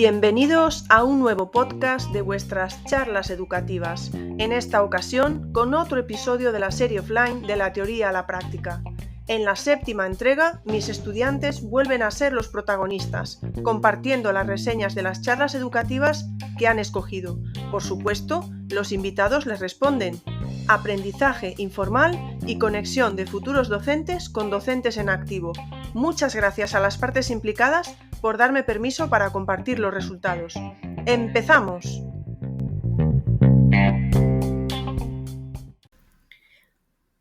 Bienvenidos a un nuevo podcast de vuestras charlas educativas, en esta ocasión con otro episodio de la serie offline de la teoría a la práctica. En la séptima entrega, mis estudiantes vuelven a ser los protagonistas, compartiendo las reseñas de las charlas educativas que han escogido. Por supuesto, los invitados les responden. Aprendizaje informal y conexión de futuros docentes con docentes en activo. Muchas gracias a las partes implicadas por darme permiso para compartir los resultados. ¡Empezamos!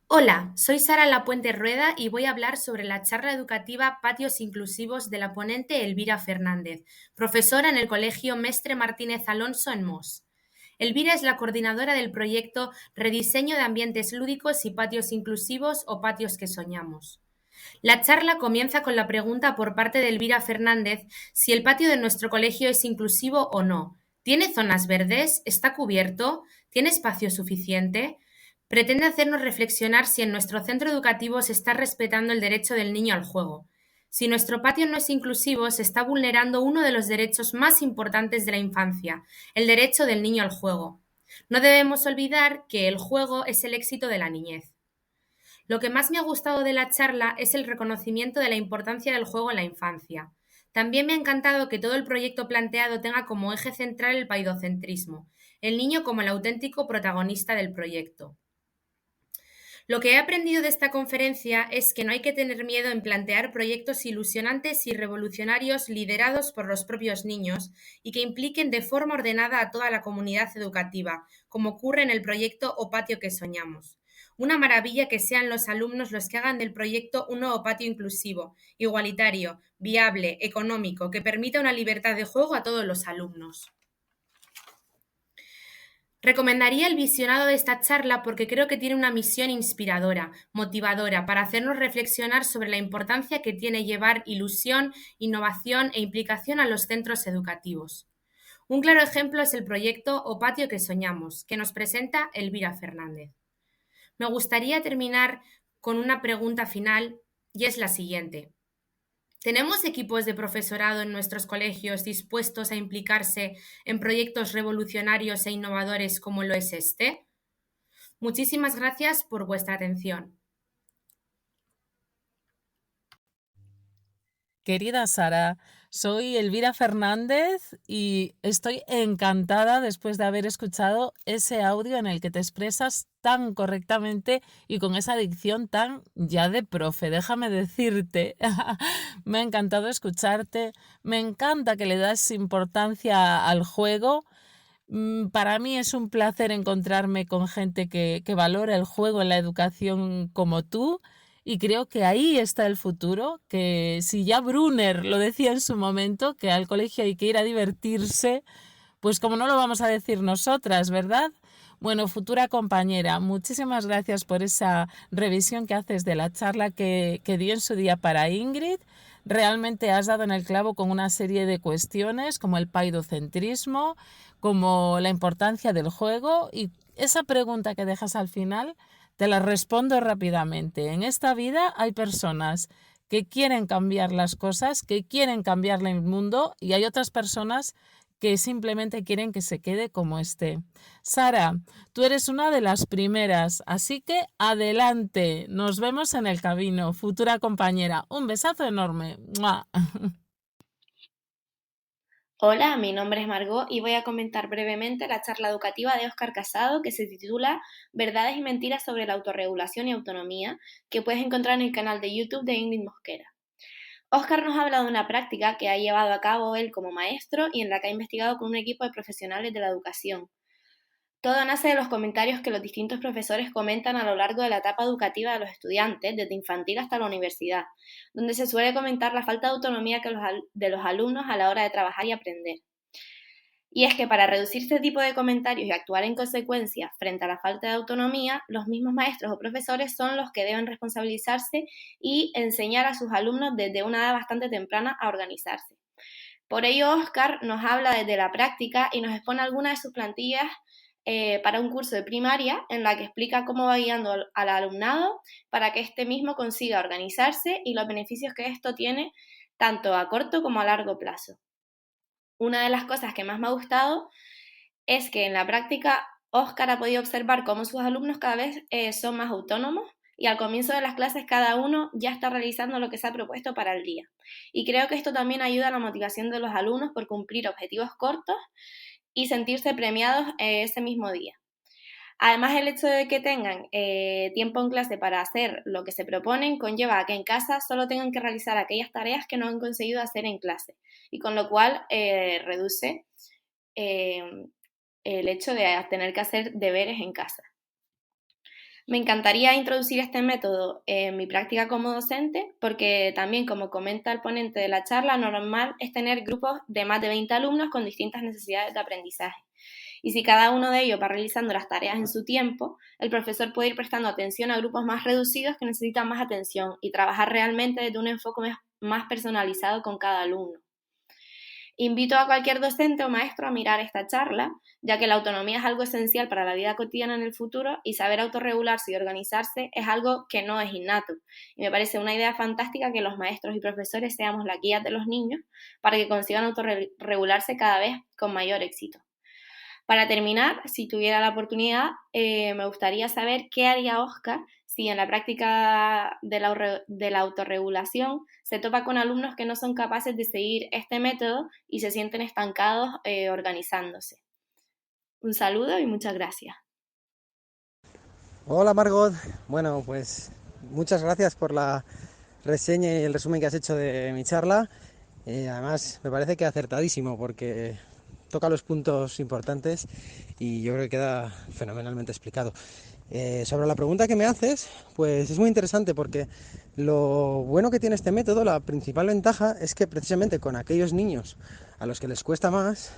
Hola, soy Sara Lapuente Rueda y voy a hablar sobre la charla educativa Patios Inclusivos de la ponente Elvira Fernández, profesora en el Colegio Mestre Martínez Alonso en Mos. Elvira es la coordinadora del proyecto Rediseño de Ambientes Lúdicos y Patios Inclusivos o Patios que Soñamos. La charla comienza con la pregunta por parte de Elvira Fernández si el patio de nuestro colegio es inclusivo o no. ¿Tiene zonas verdes? ¿Está cubierto? ¿Tiene espacio suficiente? Pretende hacernos reflexionar si en nuestro centro educativo se está respetando el derecho del niño al juego. Si nuestro patio no es inclusivo, se está vulnerando uno de los derechos más importantes de la infancia, el derecho del niño al juego. No debemos olvidar que el juego es el éxito de la niñez. Lo que más me ha gustado de la charla es el reconocimiento de la importancia del juego en la infancia. También me ha encantado que todo el proyecto planteado tenga como eje central el paidocentrismo, el niño como el auténtico protagonista del proyecto. Lo que he aprendido de esta conferencia es que no hay que tener miedo en plantear proyectos ilusionantes y revolucionarios liderados por los propios niños y que impliquen de forma ordenada a toda la comunidad educativa, como ocurre en el proyecto O Patio que Soñamos. Una maravilla que sean los alumnos los que hagan del proyecto un nuevo patio inclusivo, igualitario, viable, económico, que permita una libertad de juego a todos los alumnos. Recomendaría el visionado de esta charla porque creo que tiene una misión inspiradora, motivadora, para hacernos reflexionar sobre la importancia que tiene llevar ilusión, innovación e implicación a los centros educativos. Un claro ejemplo es el proyecto O Patio que Soñamos, que nos presenta Elvira Fernández. Me gustaría terminar con una pregunta final y es la siguiente. ¿Tenemos equipos de profesorado en nuestros colegios dispuestos a implicarse en proyectos revolucionarios e innovadores como lo es este? Muchísimas gracias por vuestra atención. Querida Sara, soy Elvira Fernández y estoy encantada después de haber escuchado ese audio en el que te expresas tan correctamente y con esa dicción tan ya de profe. Déjame decirte, me ha encantado escucharte, me encanta que le das importancia al juego. Para mí es un placer encontrarme con gente que valora el juego en la educación como tú. Y creo que ahí está el futuro, que si ya Brunner lo decía en su momento, que al colegio hay que ir a divertirse, pues como no lo vamos a decir nosotras, ¿verdad? Bueno, futura compañera, muchísimas gracias por esa revisión que haces de la charla que dio en su día para Ingrid. Realmente has dado en el clavo con una serie de cuestiones como el paidocentrismo, como la importancia del juego y esa pregunta que dejas al final. Te la respondo rápidamente. En esta vida hay personas que quieren cambiar las cosas, que quieren cambiar el mundo y hay otras personas que simplemente quieren que se quede como esté. Sara, tú eres una de las primeras, así que adelante. Nos vemos en el camino, futura compañera. Un besazo enorme. ¡Mua! Hola, mi nombre es Margot y voy a comentar brevemente la charla educativa de Óscar Casado que se titula Verdades y mentiras sobre la autorregulación y autonomía, que puedes encontrar en el canal de YouTube de Ingrid Mosquera. Óscar nos habla de una práctica que ha llevado a cabo él como maestro y en la que ha investigado con un equipo de profesionales de la educación. Todo nace de los comentarios que los distintos profesores comentan a lo largo de la etapa educativa de los estudiantes, desde infantil hasta la universidad, donde se suele comentar la falta de autonomía de los alumnos a la hora de trabajar y aprender. Y es que para reducir este tipo de comentarios y actuar en consecuencia frente a la falta de autonomía, los mismos maestros o profesores son los que deben responsabilizarse y enseñar a sus alumnos desde una edad bastante temprana a organizarse. Por ello, Óscar nos habla desde la práctica y nos expone algunas de sus plantillas para un curso de primaria en la que explica cómo va guiando al alumnado para que éste mismo consiga organizarse y los beneficios que esto tiene tanto a corto como a largo plazo. Una de las cosas que más me ha gustado es que en la práctica Óscar ha podido observar cómo sus alumnos cada vez son más autónomos y al comienzo de las clases cada uno ya está realizando lo que se ha propuesto para el día. Y creo que esto también ayuda a la motivación de los alumnos por cumplir objetivos cortos y sentirse premiados ese mismo día. Además, el hecho de que tengan tiempo en clase para hacer lo que se proponen conlleva a que en casa solo tengan que realizar aquellas tareas que no han conseguido hacer en clase, y con lo cual reduce eh, el hecho de tener que hacer deberes en casa. Me encantaría introducir este método en mi práctica como docente porque también, como comenta el ponente de la charla, normal es tener grupos de más de 20 alumnos con distintas necesidades de aprendizaje. Y si cada uno de ellos va realizando las tareas en su tiempo, el profesor puede ir prestando atención a grupos más reducidos que necesitan más atención y trabajar realmente desde un enfoque más personalizado con cada alumno. Invito a cualquier docente o maestro a mirar esta charla, ya que la autonomía es algo esencial para la vida cotidiana en el futuro y saber autorregularse y organizarse es algo que no es innato. Y me parece una idea fantástica que los maestros y profesores seamos la guía de los niños para que consigan autorregularse cada vez con mayor éxito. Para terminar, si tuviera la oportunidad, me gustaría saber qué haría Óscar si en la práctica de la autorregulación se topa con alumnos que no son capaces de seguir este método y se sienten estancados organizándose. Un saludo y muchas gracias. Hola Margot, bueno pues muchas gracias por la reseña y el resumen que has hecho de mi charla. Además me parece que acertadísimo porque toca los puntos importantes y yo creo que queda fenomenalmente explicado. Sobre la pregunta que me haces, pues es muy interesante porque lo bueno que tiene este método, la principal ventaja es que precisamente con aquellos niños a los que les cuesta más,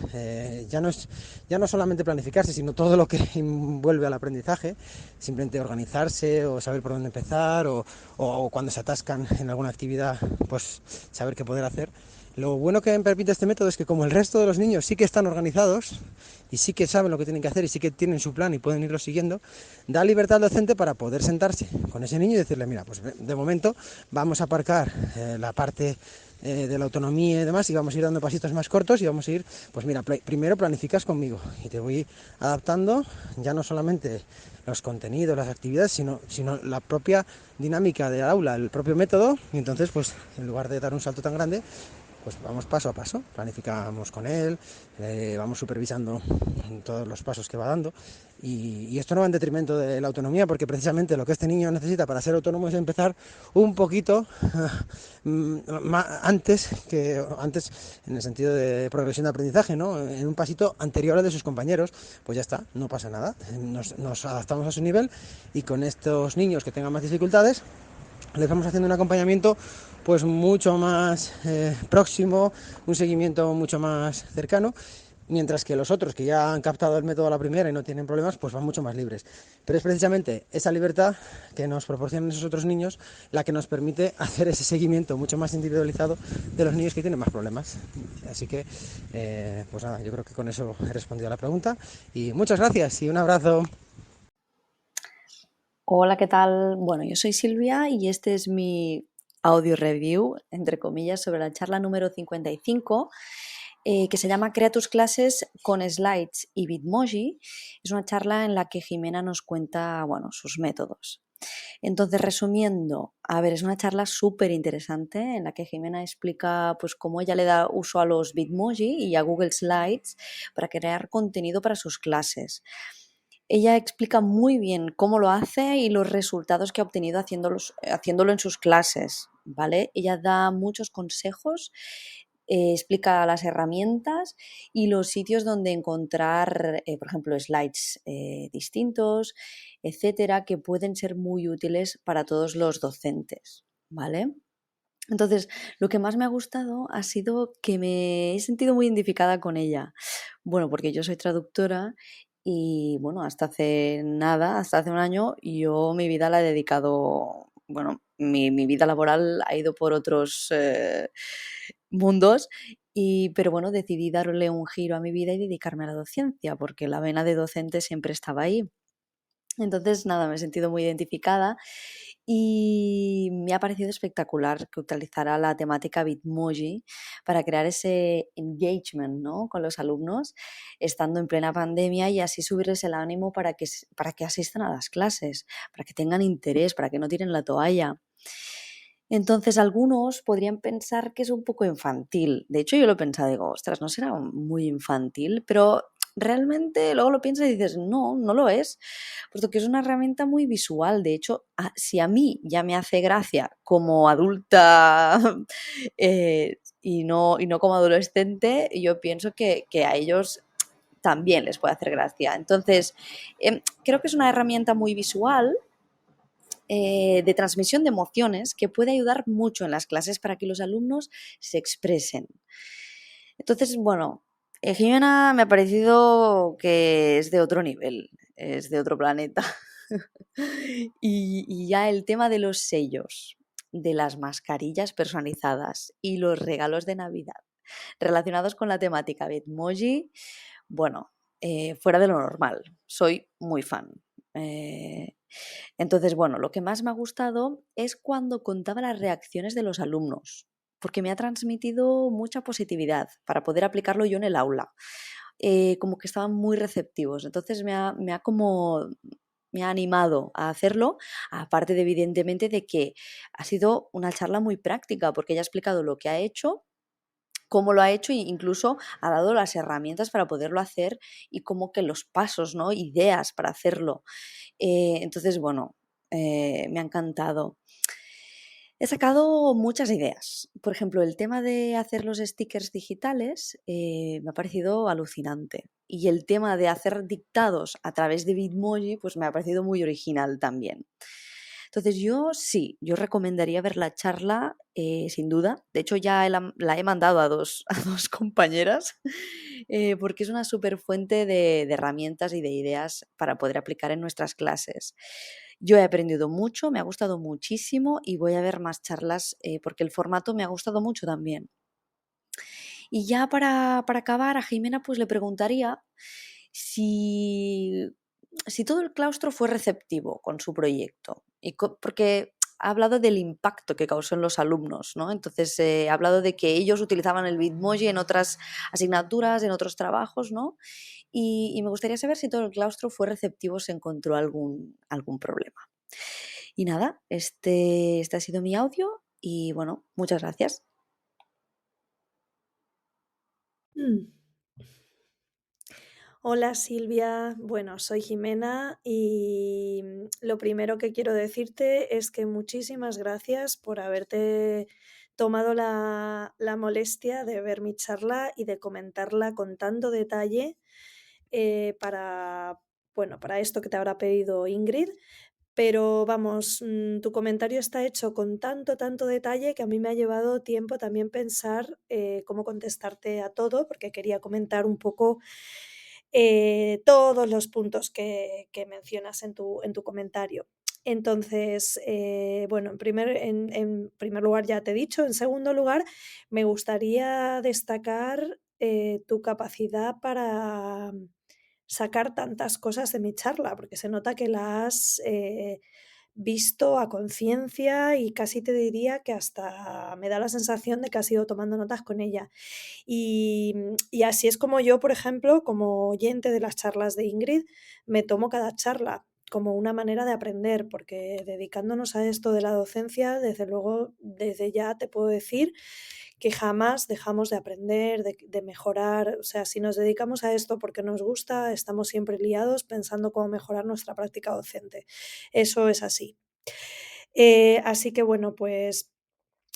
ya no solamente planificarse, sino todo lo que envuelve al aprendizaje, simplemente organizarse o saber por dónde empezar o cuando se atascan en alguna actividad, pues saber qué poder hacer. Lo bueno que me permite este método es que como el resto de los niños sí que están organizados y sí que saben lo que tienen que hacer y sí que tienen su plan y pueden irlo siguiendo, da libertad al docente para poder sentarse con ese niño y decirle, mira, pues de momento vamos a aparcar la parte de la autonomía y demás y vamos a ir dando pasitos más cortos y vamos a ir, pues mira, primero planificas conmigo y te voy adaptando ya no solamente los contenidos, las actividades, sino la propia dinámica del aula, el propio método, y entonces pues en lugar de dar un salto tan grande, pues vamos paso a paso, planificamos con él, vamos supervisando todos los pasos que va dando y esto no va en detrimento de la autonomía porque precisamente lo que este niño necesita para ser autónomo es empezar un poquito antes en el sentido de progresión de aprendizaje, ¿no? En un pasito anterior al de sus compañeros, pues ya está, no pasa nada, nos adaptamos a su nivel y con estos niños que tengan más dificultades les vamos haciendo un acompañamiento pues mucho más próximo, un seguimiento mucho más cercano, mientras que los otros que ya han captado el método a la primera y no tienen problemas, pues van mucho más libres. Pero es precisamente esa libertad que nos proporcionan esos otros niños la que nos permite hacer ese seguimiento mucho más individualizado de los niños que tienen más problemas. Así que, pues nada, yo creo que con eso he respondido a la pregunta y muchas gracias y un abrazo. Hola, ¿qué tal? Bueno, yo soy Silvia y este es mi audio review, entre comillas, sobre la charla número 55, que se llama Crea tus clases con slides y Bitmoji. Es una charla en la que Jimena nos cuenta, bueno, sus métodos. Entonces, resumiendo, a ver, es una charla súper interesante en la que Jimena explica pues cómo ella le da uso a los Bitmoji y a Google Slides para crear contenido para sus clases. Ella explica muy bien cómo lo hace y los resultados que ha obtenido haciéndolo en sus clases, ¿vale? Ella da muchos consejos, explica las herramientas y los sitios donde encontrar, por ejemplo, slides distintos, etcétera, que pueden ser muy útiles para todos los docentes, ¿vale? Entonces, lo que más me ha gustado ha sido que me he sentido muy identificada con ella. Bueno, porque yo soy traductora y bueno, hasta hace nada, hasta hace un año, yo mi vida la he dedicado, bueno, mi vida laboral ha ido por otros mundos, pero bueno, decidí darle un giro a mi vida y dedicarme a la docencia, porque la vena de docente siempre estaba ahí. Entonces, nada, me he sentido muy identificada y y me ha parecido espectacular que utilizara la temática Bitmoji para crear ese engagement, ¿no?, con los alumnos, estando en plena pandemia, y así subirles el ánimo para que asistan a las clases, para que tengan interés, para que no tiren la toalla. Entonces, algunos podrían pensar que es un poco infantil. De hecho, yo lo he pensado, digo, ostras, ¿no será muy infantil? Pero realmente luego lo piensas y dices, no, no lo es, puesto que es una herramienta muy visual. De hecho, si a mí ya me hace gracia como adulta y no como adolescente, yo pienso que a ellos también les puede hacer gracia. Entonces, creo que es una herramienta muy visual, de transmisión de emociones, que puede ayudar mucho en las clases para que los alumnos se expresen. Entonces, bueno, Jimena me ha parecido que es de otro nivel, es de otro planeta. Y ya el tema de los sellos, de las mascarillas personalizadas y los regalos de Navidad relacionados con la temática Bitmoji, bueno, fuera de lo normal. Soy muy fan. Eh, entonces, bueno, lo que más me ha gustado es cuando contaba las reacciones de los alumnos, porque me ha transmitido mucha positividad para poder aplicarlo yo en el aula. Como que estaban muy receptivos. Entonces me ha animado a hacerlo, aparte de, evidentemente, de que ha sido una charla muy práctica, porque ella ha explicado lo que ha hecho, cómo lo ha hecho, e incluso ha dado las herramientas para poderlo hacer y como que los pasos, ¿no?, ideas para hacerlo. Entonces, bueno, me ha encantado. He sacado muchas ideas. Por ejemplo, el tema de hacer los stickers digitales me ha parecido alucinante. Y el tema de hacer dictados a través de Bitmoji, pues me ha parecido muy original también. Entonces yo sí, yo recomendaría ver la charla, sin duda. De hecho, ya la he mandado a dos, a dos compañeras, porque es una súper fuente de herramientas y de ideas para poder aplicar en nuestras clases. Yo he aprendido mucho, me ha gustado muchísimo, y voy a ver más charlas, porque el formato me ha gustado mucho también. Y ya para acabar, a Jimena pues le preguntaría si, si todo el claustro fue receptivo con su proyecto, porque ha hablado del impacto que causó en los alumnos, ¿no? Entonces, ha hablado de que ellos utilizaban el Bitmoji en otras asignaturas, en otros trabajos, ¿no? Y me gustaría saber si todo el claustro fue receptivo, se encontró algún problema. Y nada, este ha sido mi audio y bueno, muchas gracias. Mm. Hola Silvia, bueno, soy Jimena y lo primero que quiero decirte es que muchísimas gracias por haberte tomado la molestia de ver mi charla y de comentarla con tanto detalle, bueno, para esto que te habrá pedido Ingrid. Pero vamos, tu comentario está hecho con tanto, tanto detalle que a mí me ha llevado tiempo también pensar cómo contestarte a todo, porque quería comentar un poco todos los puntos que mencionas en tu comentario. Entonces, bueno, en primer lugar ya te he dicho. En segundo lugar, me gustaría destacar tu capacidad para sacar tantas cosas de mi charla, porque se nota que la has visto a conciencia y casi te diría que hasta me da la sensación de que has ido tomando notas con ella. Y así es como yo, por ejemplo, como oyente de las charlas de Ingrid, me tomo cada charla como una manera de aprender, porque dedicándonos a esto de la docencia, desde luego, desde ya te puedo decir que jamás dejamos de aprender, de mejorar. O sea, si nos dedicamos a esto porque nos gusta, estamos siempre liados pensando cómo mejorar nuestra práctica docente. Eso es así. Así que bueno, pues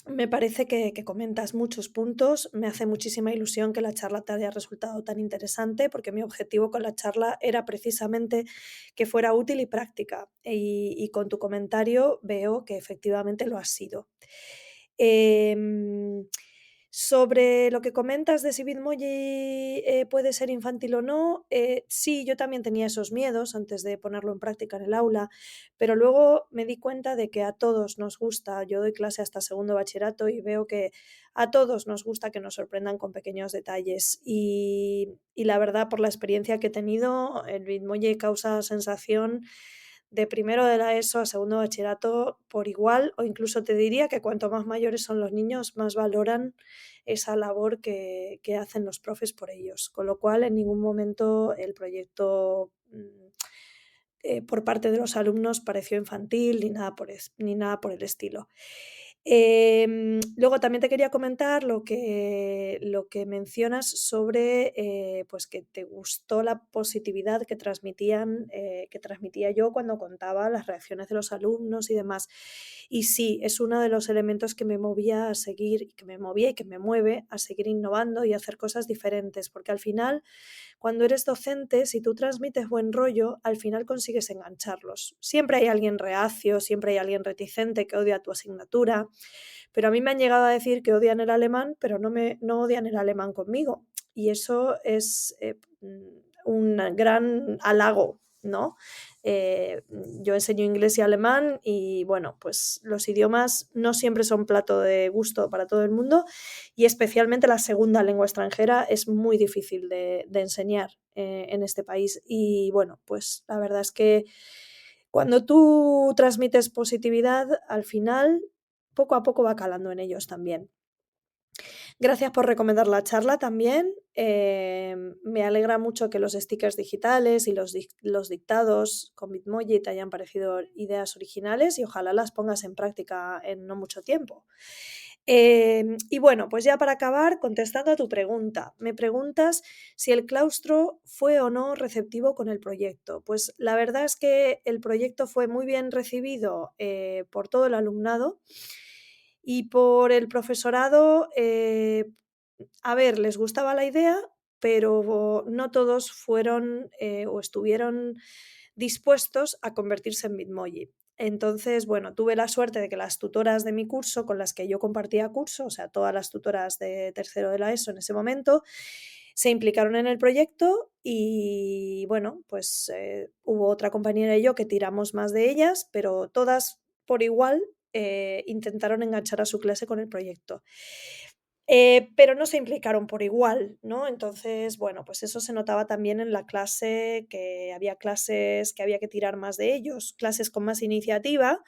me parece que comentas muchos puntos. Me hace muchísima ilusión que la charla te haya resultado tan interesante, porque mi objetivo con la charla era precisamente que fuera útil y práctica. Y con tu comentario veo que efectivamente lo ha sido. Em, Sobre lo que comentas de si Bitmoji puede ser infantil o no, sí, yo también tenía esos miedos antes de ponerlo en práctica en el aula, pero luego me di cuenta de que a todos nos gusta. Yo doy clase hasta segundo bachillerato y veo que a todos nos gusta que nos sorprendan con pequeños detalles. Y la verdad, por la experiencia que he tenido, el Bitmoji causa sensación de primero de la ESO a segundo de bachillerato por igual, o incluso te diría que cuanto más mayores son los niños, más valoran esa labor que hacen los profes por ellos. Con lo cual, en ningún momento el proyecto por parte de los alumnos pareció infantil ni nada por el estilo. Luego también te quería comentar lo que mencionas sobre pues que te gustó la positividad que transmitía yo cuando contaba las reacciones de los alumnos y demás. Y sí, es uno de los elementos que me movía a seguir, que me movía y que me mueve a seguir innovando y a hacer cosas diferentes, porque al final, cuando eres docente, si tú transmites buen rollo, al final consigues engancharlos. Siempre hay alguien reacio, siempre hay alguien reticente que odia tu asignatura, pero a mí me han llegado a decir que odian el alemán, pero no odian el alemán conmigo. Y eso es un gran halago, ¿no? Yo enseño inglés y alemán y bueno, pues los idiomas no siempre son plato de gusto para todo el mundo y especialmente la segunda lengua extranjera es muy difícil de enseñar en este país. Y bueno, pues la verdad es que cuando tú transmites positividad, al final poco a poco va calando en ellos también. Gracias por recomendar la charla también. Me alegra mucho que los stickers digitales y los dictados con Bitmoji te hayan parecido ideas originales y ojalá las pongas en práctica en no mucho tiempo. Y bueno, pues ya para acabar, contestando a tu pregunta, me preguntas si el claustro fue o no receptivo con el proyecto. Pues la verdad es que el proyecto fue muy bien recibido por todo el alumnado. Y por el profesorado, a ver, les gustaba la idea, pero no todos fueron o estuvieron dispuestos a convertirse en Bitmoji. Entonces, bueno, tuve la suerte de que las tutoras de mi curso, con las que yo compartía curso, o sea, todas las tutoras de tercero de la ESO en ese momento, se implicaron en el proyecto y, bueno, pues hubo otra compañera y yo que tiramos más de ellas, pero todas por igual intentaron enganchar a su clase con el proyecto. Pero no se implicaron por igual, ¿no? Entonces, bueno, pues eso se notaba también en la clase, que había clases que había que tirar más de ellos, clases con más iniciativa,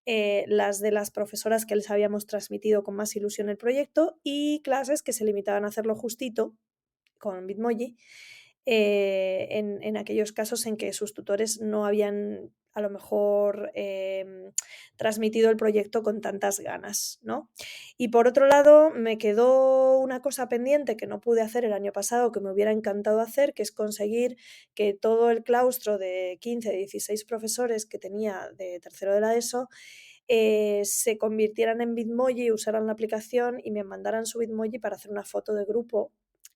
las de las profesoras que les habíamos transmitido con más ilusión el proyecto y clases que se limitaban a hacerlo justito con Bitmoji, en aquellos casos en que sus tutores no habían a lo mejor transmitido el proyecto con tantas ganas, ¿no? Y por otro lado, me quedó una cosa pendiente que no pude hacer el año pasado, que me hubiera encantado hacer, que es conseguir que todo el claustro de 15, 16 profesores que tenía de tercero de la ESO se convirtieran en Bitmoji, usaran la aplicación y me mandaran su Bitmoji para hacer una foto de grupo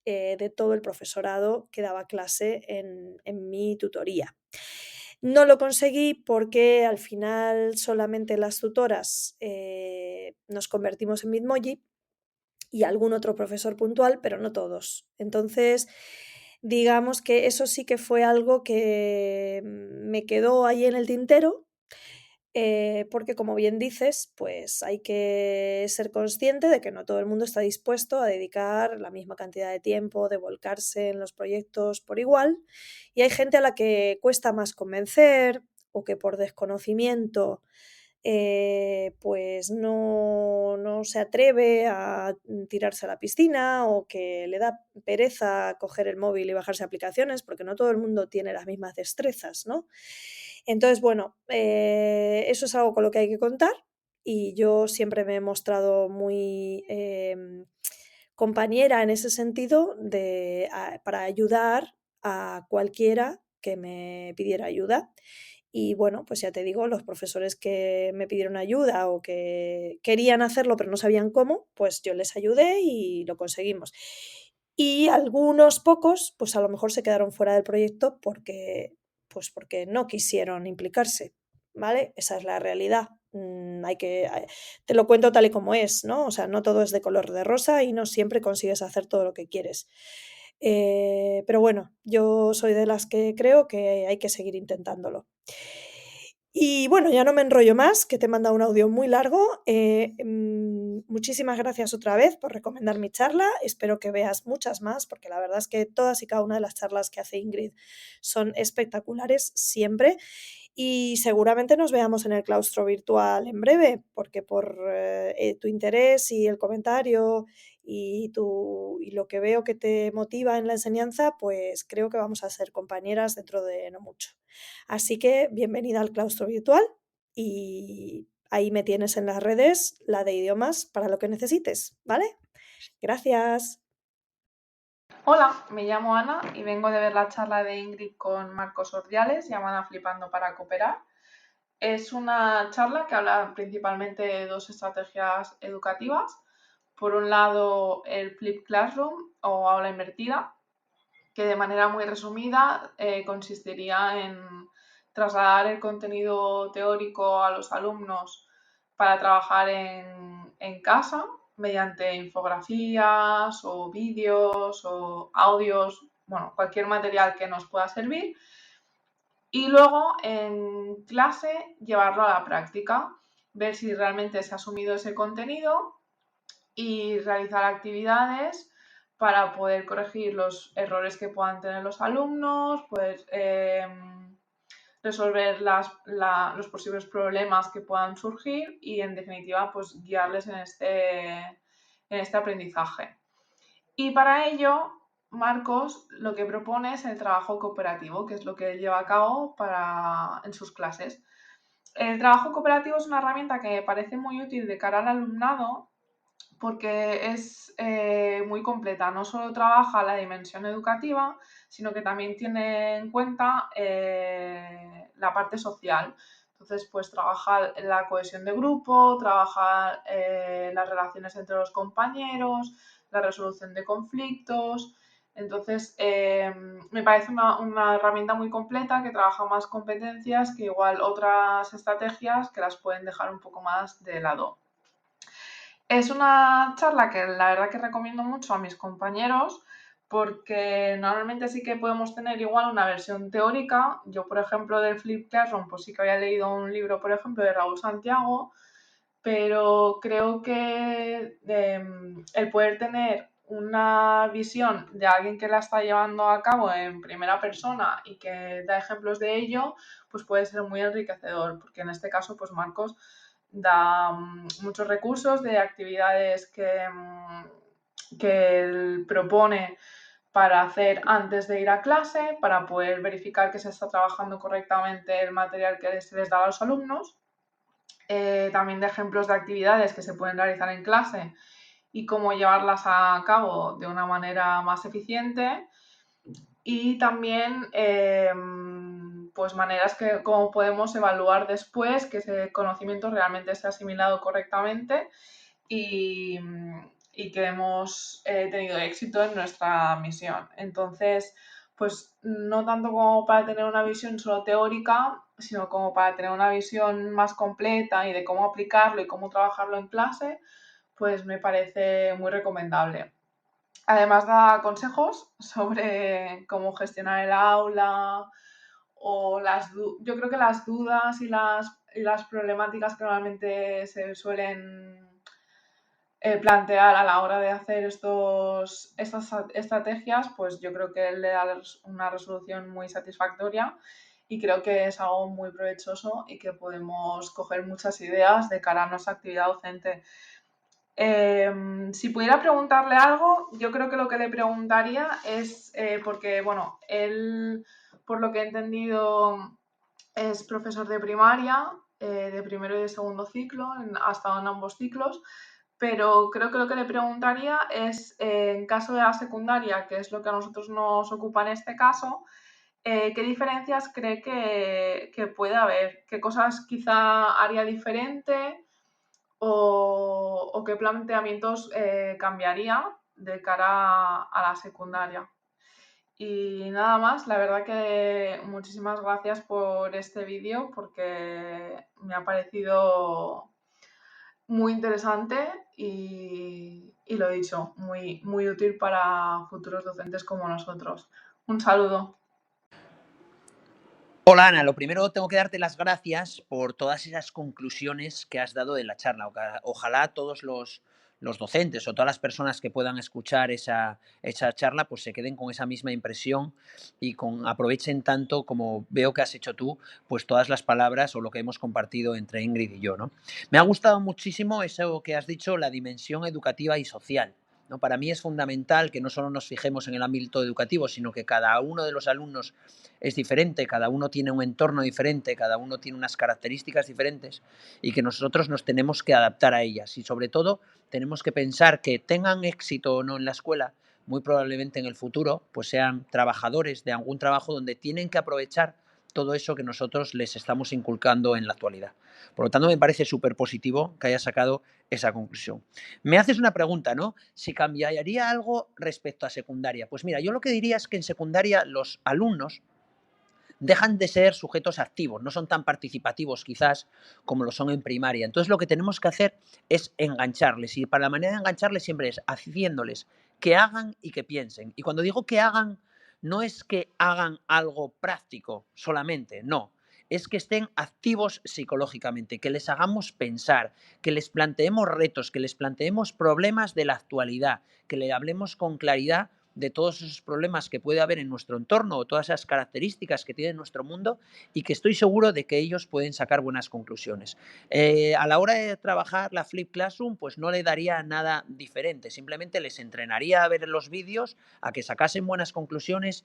de todo el profesorado que daba clase en mi tutoría. No lo conseguí porque al final solamente las tutoras nos convertimos en Bitmoji y algún otro profesor puntual, pero no todos. Entonces, digamos que eso sí que fue algo que me quedó ahí en el tintero, porque como bien dices, pues hay que ser consciente de que no todo el mundo está dispuesto a dedicar la misma cantidad de tiempo, de volcarse en los proyectos por igual, y hay gente a la que cuesta más convencer o que por desconocimiento pues no se atreve a tirarse a la piscina o que le da pereza coger el móvil y bajarse aplicaciones porque no todo el mundo tiene las mismas destrezas, ¿no? Entonces, bueno, eso es algo con lo que hay que contar y yo siempre me he mostrado muy compañera en ese sentido para ayudar a cualquiera que me pidiera ayuda. Y bueno, pues ya te digo, los profesores que me pidieron ayuda o que querían hacerlo pero no sabían cómo, pues yo les ayudé y lo conseguimos. Y algunos pocos, pues a lo mejor se quedaron fuera del proyecto porque no quisieron implicarse, ¿vale? Esa es la realidad. Te lo cuento tal y como es, ¿no? O sea, no todo es de color de rosa y no siempre consigues hacer todo lo que quieres. Pero bueno, yo soy de las que creo que hay que seguir intentándolo. Y bueno, ya no me enrollo más, que te he mandado un audio muy largo. Muchísimas gracias otra vez por recomendar mi charla. Espero que veas muchas más, porque la verdad es que todas y cada una de las charlas que hace Ingrid son espectaculares siempre. y seguramente nos veamos en el claustro virtual en breve, porque por tu interés y el comentario y lo que veo que te motiva en la enseñanza, pues creo que vamos a ser compañeras dentro de no mucho. Así que bienvenida al claustro virtual y ahí me tienes en las redes, la de idiomas, para lo que necesites, ¿vale? Gracias. Hola, me llamo Ana y vengo de ver la charla de Ingrid con Marcos Ordiales llamada Flipando para Cooperar. Es una charla que habla principalmente de dos estrategias educativas. Por un lado, el Flip Classroom o aula invertida, que de manera muy resumida consistiría en trasladar el contenido teórico a los alumnos para trabajar en casa mediante infografías o vídeos o audios, bueno, cualquier material que nos pueda servir. Y luego en clase llevarlo a la práctica, ver si realmente se ha asumido ese contenido y realizar actividades para poder corregir los errores que puedan tener los alumnos, poder resolver los posibles problemas que puedan surgir y, en definitiva, pues guiarles en este aprendizaje. Y para ello, Marcos lo que propone es el trabajo cooperativo, que es lo que él lleva a cabo en sus clases. El trabajo cooperativo es una herramienta que me parece muy útil de cara al alumnado porque es muy completa. No solo trabaja la dimensión educativa, sino que también tiene en cuenta la parte social. Entonces, pues trabaja la cohesión de grupo, trabaja las relaciones entre los compañeros, la resolución de conflictos. Entonces, me parece una herramienta muy completa que trabaja más competencias que igual otras estrategias que las pueden dejar un poco más de lado. Es una charla que la verdad que recomiendo mucho a mis compañeros porque normalmente sí que podemos tener igual una versión teórica. Yo, por ejemplo, del Flip Classroom, pues sí que había leído un libro, por ejemplo, de Raúl Santiago, pero creo que el poder tener una visión de alguien que la está llevando a cabo en primera persona y que da ejemplos de ello, pues puede ser muy enriquecedor, porque en este caso, pues Marcos da muchos recursos de actividades que él propone para hacer antes de ir a clase, para poder verificar que se está trabajando correctamente el material que se les da a los alumnos. También de ejemplos de actividades que se pueden realizar en clase y cómo llevarlas a cabo de una manera más eficiente. Y también pues maneras que cómo podemos evaluar después que ese conocimiento realmente se ha asimilado correctamente y que hemos tenido éxito en nuestra misión. Entonces, pues no tanto como para tener una visión solo teórica, sino como para tener una visión más completa y de cómo aplicarlo y cómo trabajarlo en clase, pues me parece muy recomendable. Además da consejos sobre cómo gestionar el aula o yo creo que las dudas y las problemáticas que normalmente se suelen plantear a la hora de hacer estas estrategias, pues yo creo que le da una resolución muy satisfactoria y creo que es algo muy provechoso y que podemos coger muchas ideas de cara a nuestra actividad docente. Si pudiera preguntarle algo, yo creo que lo que le preguntaría es, porque, bueno, él, por lo que he entendido, es profesor de primaria, de primero y de segundo ciclo, ha estado en ambos ciclos, pero creo que lo que le preguntaría es, en caso de la secundaria, que es lo que a nosotros nos ocupa en este caso, ¿qué diferencias cree que puede haber? ¿Qué cosas quizá haría diferente? ¿O qué planteamientos cambiaría de cara a la secundaria? Y nada más, la verdad que muchísimas gracias por este vídeo porque me ha parecido muy interesante y lo dicho, muy, muy útil para futuros docentes como nosotros. Un saludo. Hola Ana, lo primero tengo que darte las gracias por todas esas conclusiones que has dado de la charla. Ojalá todos los los docentes o todas las personas que puedan escuchar esa charla pues se queden con esa misma impresión y aprovechen tanto como veo que has hecho tú, pues todas las palabras o lo que hemos compartido entre Ingrid y yo, ¿no? Me ha gustado muchísimo eso que has dicho, la dimensión educativa y social, ¿no? Para mí es fundamental que no solo nos fijemos en el ámbito educativo, sino que cada uno de los alumnos es diferente, cada uno tiene un entorno diferente, cada uno tiene unas características diferentes y que nosotros nos tenemos que adaptar a ellas y sobre todo tenemos que pensar que tengan éxito o no en la escuela, muy probablemente en el futuro pues sean trabajadores de algún trabajo donde tienen que aprovechar todo eso que nosotros les estamos inculcando en la actualidad. Por lo tanto, me parece súper positivo que haya sacado esa conclusión. Me haces una pregunta, ¿no? Si cambiaría algo respecto a secundaria. Pues mira, yo lo que diría es que en secundaria los alumnos dejan de ser sujetos activos, no son tan participativos quizás como lo son en primaria. Entonces lo que tenemos que hacer es engancharles y para la manera de engancharles siempre es haciéndoles que hagan y que piensen. Y cuando digo que hagan, no es que hagan algo práctico solamente, no. Es que estén activos psicológicamente, que les hagamos pensar, que les planteemos retos, que les planteemos problemas de la actualidad, que le hablemos con claridad de todos esos problemas que puede haber en nuestro entorno o todas esas características que tiene nuestro mundo y que estoy seguro de que ellos pueden sacar buenas conclusiones. A la hora de trabajar la Flip Classroom, pues no le daría nada diferente, simplemente les entrenaría a ver los vídeos, a que sacasen buenas conclusiones,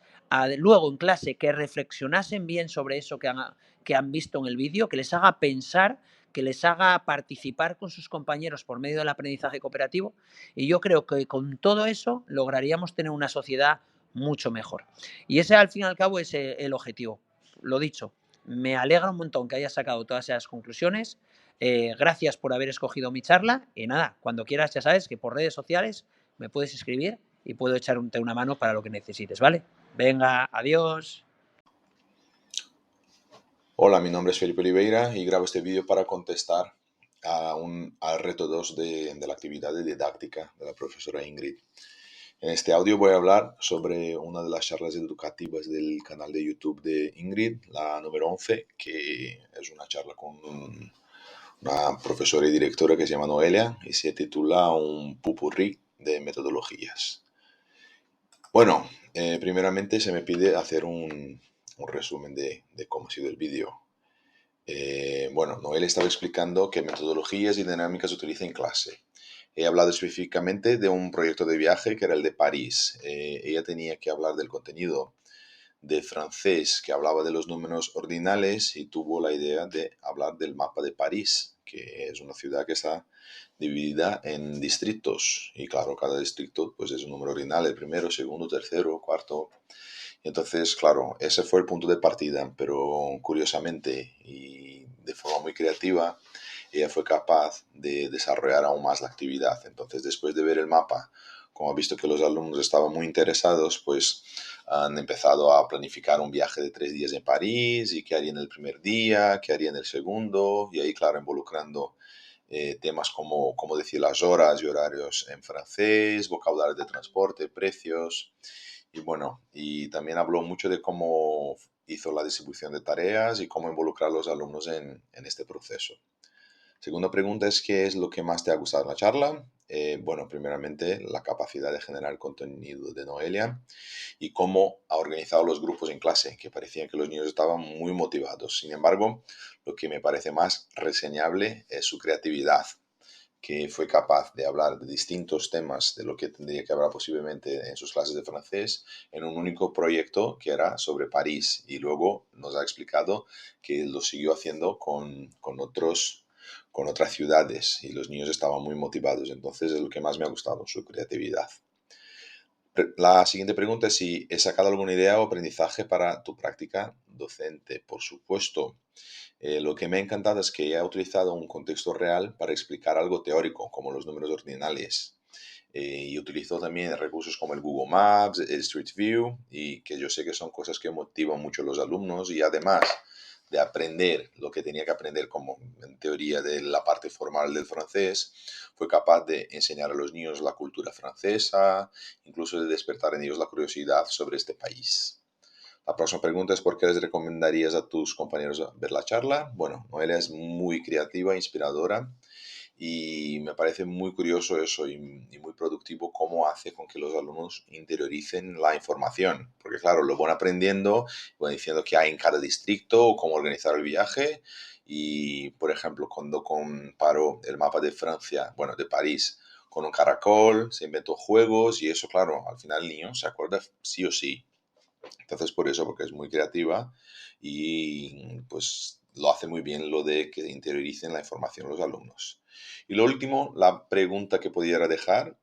luego en clase que reflexionasen bien sobre eso que han visto en el vídeo, que les haga pensar, que les haga participar con sus compañeros por medio del aprendizaje cooperativo y yo creo que con todo eso lograríamos tener una sociedad mucho mejor. Y ese al fin y al cabo es el objetivo. Lo dicho, me alegra un montón que hayas sacado todas esas conclusiones. Gracias por haber escogido mi charla y nada, cuando quieras ya sabes que por redes sociales me puedes escribir y puedo echarte una mano para lo que necesites, ¿vale? Venga, adiós. Hola, mi nombre es Felipe Oliveira y grabo este vídeo para contestar al reto 2 de la actividad de didáctica de la profesora Ingrid. En este audio voy a hablar sobre una de las charlas educativas del canal de YouTube de Ingrid, la número 11, que es una charla con una profesora y directora que se llama Noelia y se titula Un pupurrí de metodologías. Bueno, primeramente se me pide hacer un resumen de cómo ha sido el vídeo. Bueno, Noelia estaba explicando qué metodologías y dinámicas utiliza en clase. He hablado específicamente de un proyecto de viaje que era el de París. Ella tenía que hablar del contenido de francés que hablaba de los números ordinales y tuvo la idea de hablar del mapa de París, que es una ciudad que está dividida en distritos y claro, cada distrito pues es un número ordinal, el primero, segundo, tercero, cuarto. Entonces, claro, ese fue el punto de partida, pero curiosamente y de forma muy creativa, ella fue capaz de desarrollar aún más la actividad. Entonces, después de ver el mapa, como ha visto que los alumnos estaban muy interesados, pues han empezado a planificar un viaje de 3 días en París y qué harían el primer día, qué harían el segundo, y ahí, claro, involucrando temas como decir las horas y horarios en francés, vocabulario de transporte, precios. Y bueno, y también habló mucho de cómo hizo la distribución de tareas y cómo involucrar a los alumnos en este proceso. Segunda pregunta es, ¿qué es lo que más te ha gustado en la charla? Bueno, primeramente la capacidad de generar contenido de Noelia y cómo ha organizado los grupos en clase, que parecían que los niños estaban muy motivados. Sin embargo, lo que me parece más reseñable es su creatividad, que fue capaz de hablar de distintos temas de lo que tendría que hablar posiblemente en sus clases de francés en un único proyecto que era sobre París y luego nos ha explicado que lo siguió haciendo con otras ciudades y los niños estaban muy motivados. Entonces es lo que más me ha gustado, su creatividad. La siguiente pregunta es si he sacado alguna idea o aprendizaje para tu práctica docente. Por supuesto. Lo que me ha encantado es que ha utilizado un contexto real para explicar algo teórico, como los números ordinales. Y utilizó también recursos como el Google Maps, el Street View, y que yo sé que son cosas que motivan mucho a los alumnos. Y además de aprender lo que tenía que aprender como en teoría de la parte formal del francés, fue capaz de enseñar a los niños la cultura francesa, incluso de despertar en ellos la curiosidad sobre este país. La próxima pregunta es ¿por qué les recomendarías a tus compañeros ver la charla? Bueno, Noelia es muy creativa, inspiradora Y me parece muy curioso eso y muy productivo cómo hace con que los alumnos interioricen la información. Porque claro, lo van aprendiendo, van diciendo qué hay en cada distrito, cómo organizar el viaje. Y, por ejemplo, cuando comparo el mapa de Francia, bueno, de París, con un caracol, se inventó juegos y eso, claro, al final el niño se acuerda sí o sí. Entonces, por eso, porque es muy creativa y pues lo hace muy bien lo de que interioricen la información los alumnos. Y lo último, la pregunta que pudiera dejar,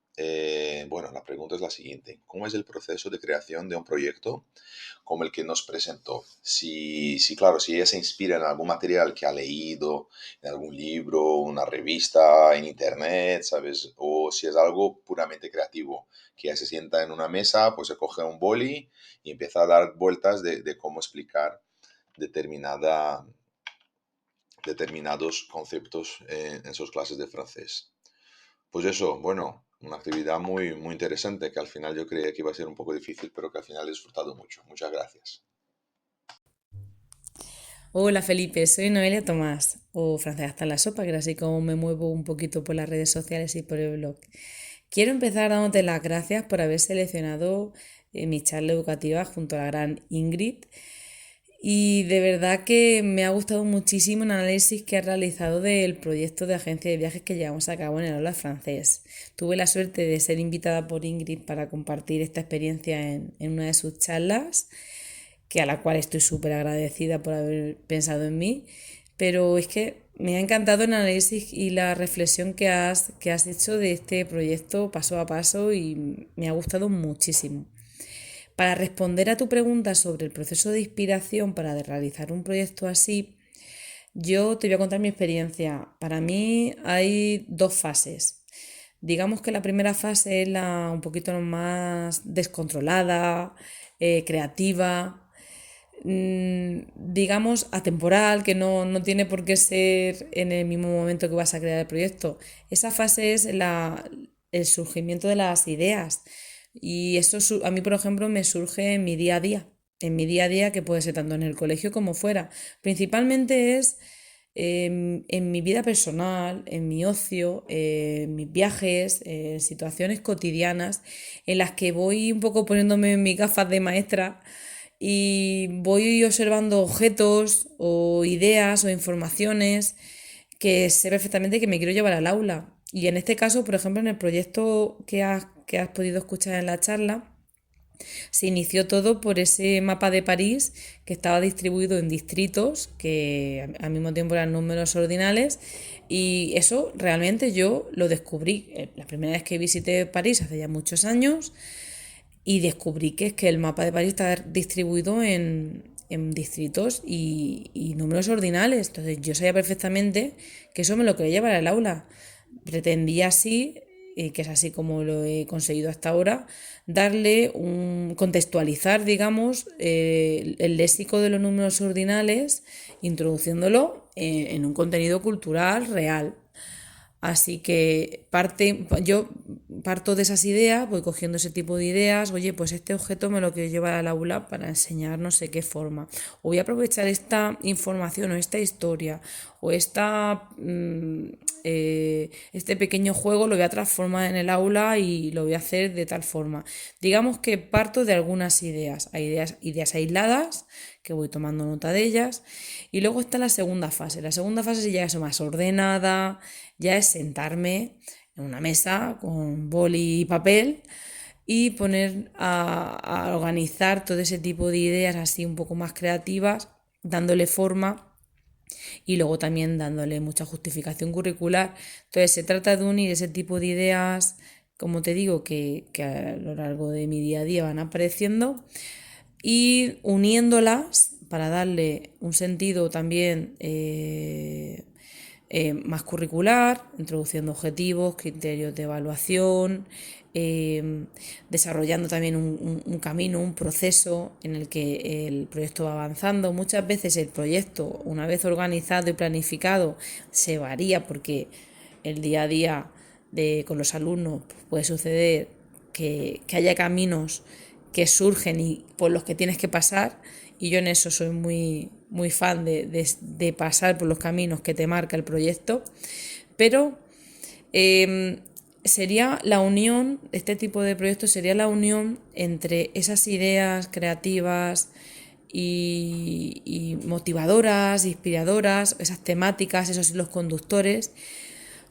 bueno, la pregunta es la siguiente. ¿Cómo es el proceso de creación de un proyecto como el que nos presentó? Claro, si ella se inspira en algún material que ha leído, en algún libro, una revista, en internet, ¿sabes? O si es algo puramente creativo, que ella se sienta en una mesa, pues se coge un boli y empieza a dar vueltas de cómo explicar determinada, determinados conceptos en sus clases de francés. Pues eso, bueno, una actividad muy, muy interesante que al final yo creía que iba a ser un poco difícil, pero que al final he disfrutado mucho. Muchas gracias. Hola Felipe, soy Noelia Tomás, o Francés hasta en la sopa, que era así como me muevo un poquito por las redes sociales y por el blog. Quiero empezar dándote las gracias por haber seleccionado mi charla educativa junto a la gran Ingrid. Y de verdad que me ha gustado muchísimo el análisis que has realizado del proyecto de agencia de viajes que llevamos a cabo en el aula de francés. Tuve la suerte de ser invitada por Ingrid para compartir esta experiencia en una de sus charlas, que a la cual estoy súper agradecida por haber pensado en mí, pero es que me ha encantado el análisis y la reflexión que has hecho de este proyecto paso a paso y me ha gustado muchísimo. Para responder a tu pregunta sobre el proceso de inspiración para realizar un proyecto así, yo te voy a contar mi experiencia. Para mí hay dos fases. Digamos que la primera fase es la un poquito más descontrolada, creativa, digamos atemporal, que no tiene por qué ser en el mismo momento que vas a crear el proyecto. Esa fase es el surgimiento de las ideas. Y eso a mí, por ejemplo, me surge en mi día a día. En mi día a día, que puede ser tanto en el colegio como fuera. Principalmente es en mi vida personal, en mi ocio, en mis viajes, en situaciones cotidianas en las que voy un poco poniéndome mis gafas de maestra y voy observando objetos o ideas o informaciones que sé perfectamente que me quiero llevar al aula. Y en este caso, por ejemplo, en el proyecto que has podido escuchar en la charla, se inició todo por ese mapa de París que estaba distribuido en distritos que al mismo tiempo eran números ordinales y eso realmente yo lo descubrí la primera vez que visité París hace ya muchos años y descubrí que es que el mapa de París está distribuido en distritos y números ordinales. Entonces yo sabía perfectamente que eso me lo quería llevar al aula. Pretendía así, que es así como lo he conseguido hasta ahora, contextualizar, digamos, el léxico de los números ordinales, introduciéndolo en un contenido cultural real. Así que yo parto de esas ideas, voy cogiendo ese tipo de ideas, oye, pues este objeto me lo quiero llevar al aula para enseñar no sé qué forma, o voy a aprovechar esta información o esta historia, o este pequeño juego lo voy a transformar en el aula y lo voy a hacer de tal forma. Digamos que parto de algunas ideas, hay ideas aisladas, que voy tomando nota de ellas, y luego está la segunda fase. La segunda fase ya es más ordenada, ya es sentarme en una mesa con boli y papel y poner a organizar todo ese tipo de ideas así un poco más creativas, dándole forma y luego también dándole mucha justificación curricular. Entonces se trata de unir ese tipo de ideas, como te digo, que a lo largo de mi día a día van apareciendo y uniéndolas para darle un sentido también más curricular, introduciendo objetivos, criterios de evaluación, desarrollando también un camino, un proceso en el que el proyecto va avanzando. Muchas veces el proyecto, una vez organizado y planificado, se varía porque el día a día con los alumnos puede suceder que haya caminos que surgen y por los que tienes que pasar, y yo en eso soy muy fan de pasar por los caminos que te marca el proyecto, pero Sería la unión, este tipo de proyectos sería la unión entre esas ideas creativas y motivadoras, inspiradoras, esas temáticas, esos hilos conductores,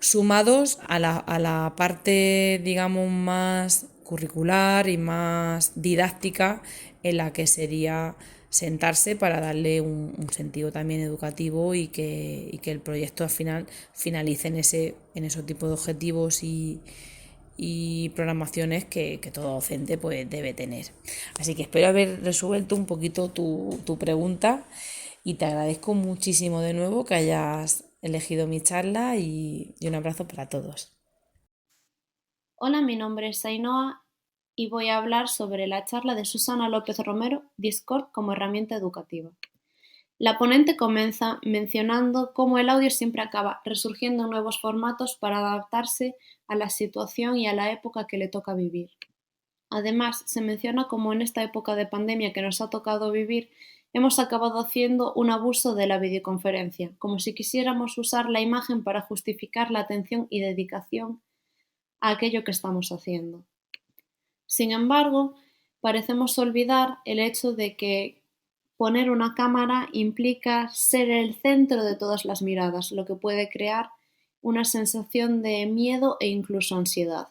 sumados a la parte, digamos, más curricular y más didáctica, en la que sería sentarse para darle un sentido también educativo y que el proyecto al final finalice en esos tipos de objetivos y programaciones que todo docente pues debe tener. Así que espero haber resuelto un poquito tu pregunta y te agradezco muchísimo de nuevo que hayas elegido mi charla y un abrazo para todos. Hola, mi nombre es Ainhoa y voy a hablar sobre la charla de Susana López Romero, Discord como herramienta educativa. La ponente comienza mencionando cómo el audio siempre acaba resurgiendo en nuevos formatos para adaptarse a la situación y a la época que le toca vivir. Además, se menciona cómo en esta época de pandemia que nos ha tocado vivir, hemos acabado haciendo un abuso de la videoconferencia, como si quisiéramos usar la imagen para justificar la atención y dedicación a aquello que estamos haciendo. Sin embargo, parecemos olvidar el hecho de que poner una cámara implica ser el centro de todas las miradas, lo que puede crear una sensación de miedo e incluso ansiedad.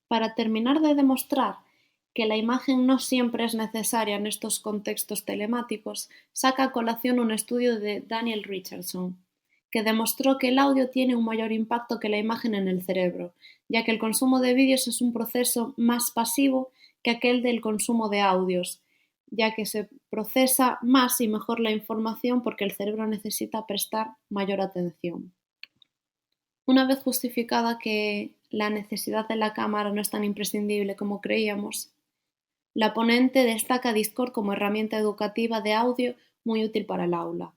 Para terminar de demostrar que la imagen no siempre es necesaria en estos contextos telemáticos, saca a colación un estudio de Daniel Richardson, que demostró que el audio tiene un mayor impacto que la imagen en el cerebro, ya que el consumo de vídeos es un proceso más pasivo que aquel del consumo de audios, ya que se procesa más y mejor la información porque el cerebro necesita prestar mayor atención. Una vez justificada que la necesidad de la cámara no es tan imprescindible como creíamos, la ponente destaca Discord como herramienta educativa de audio muy útil para el aula.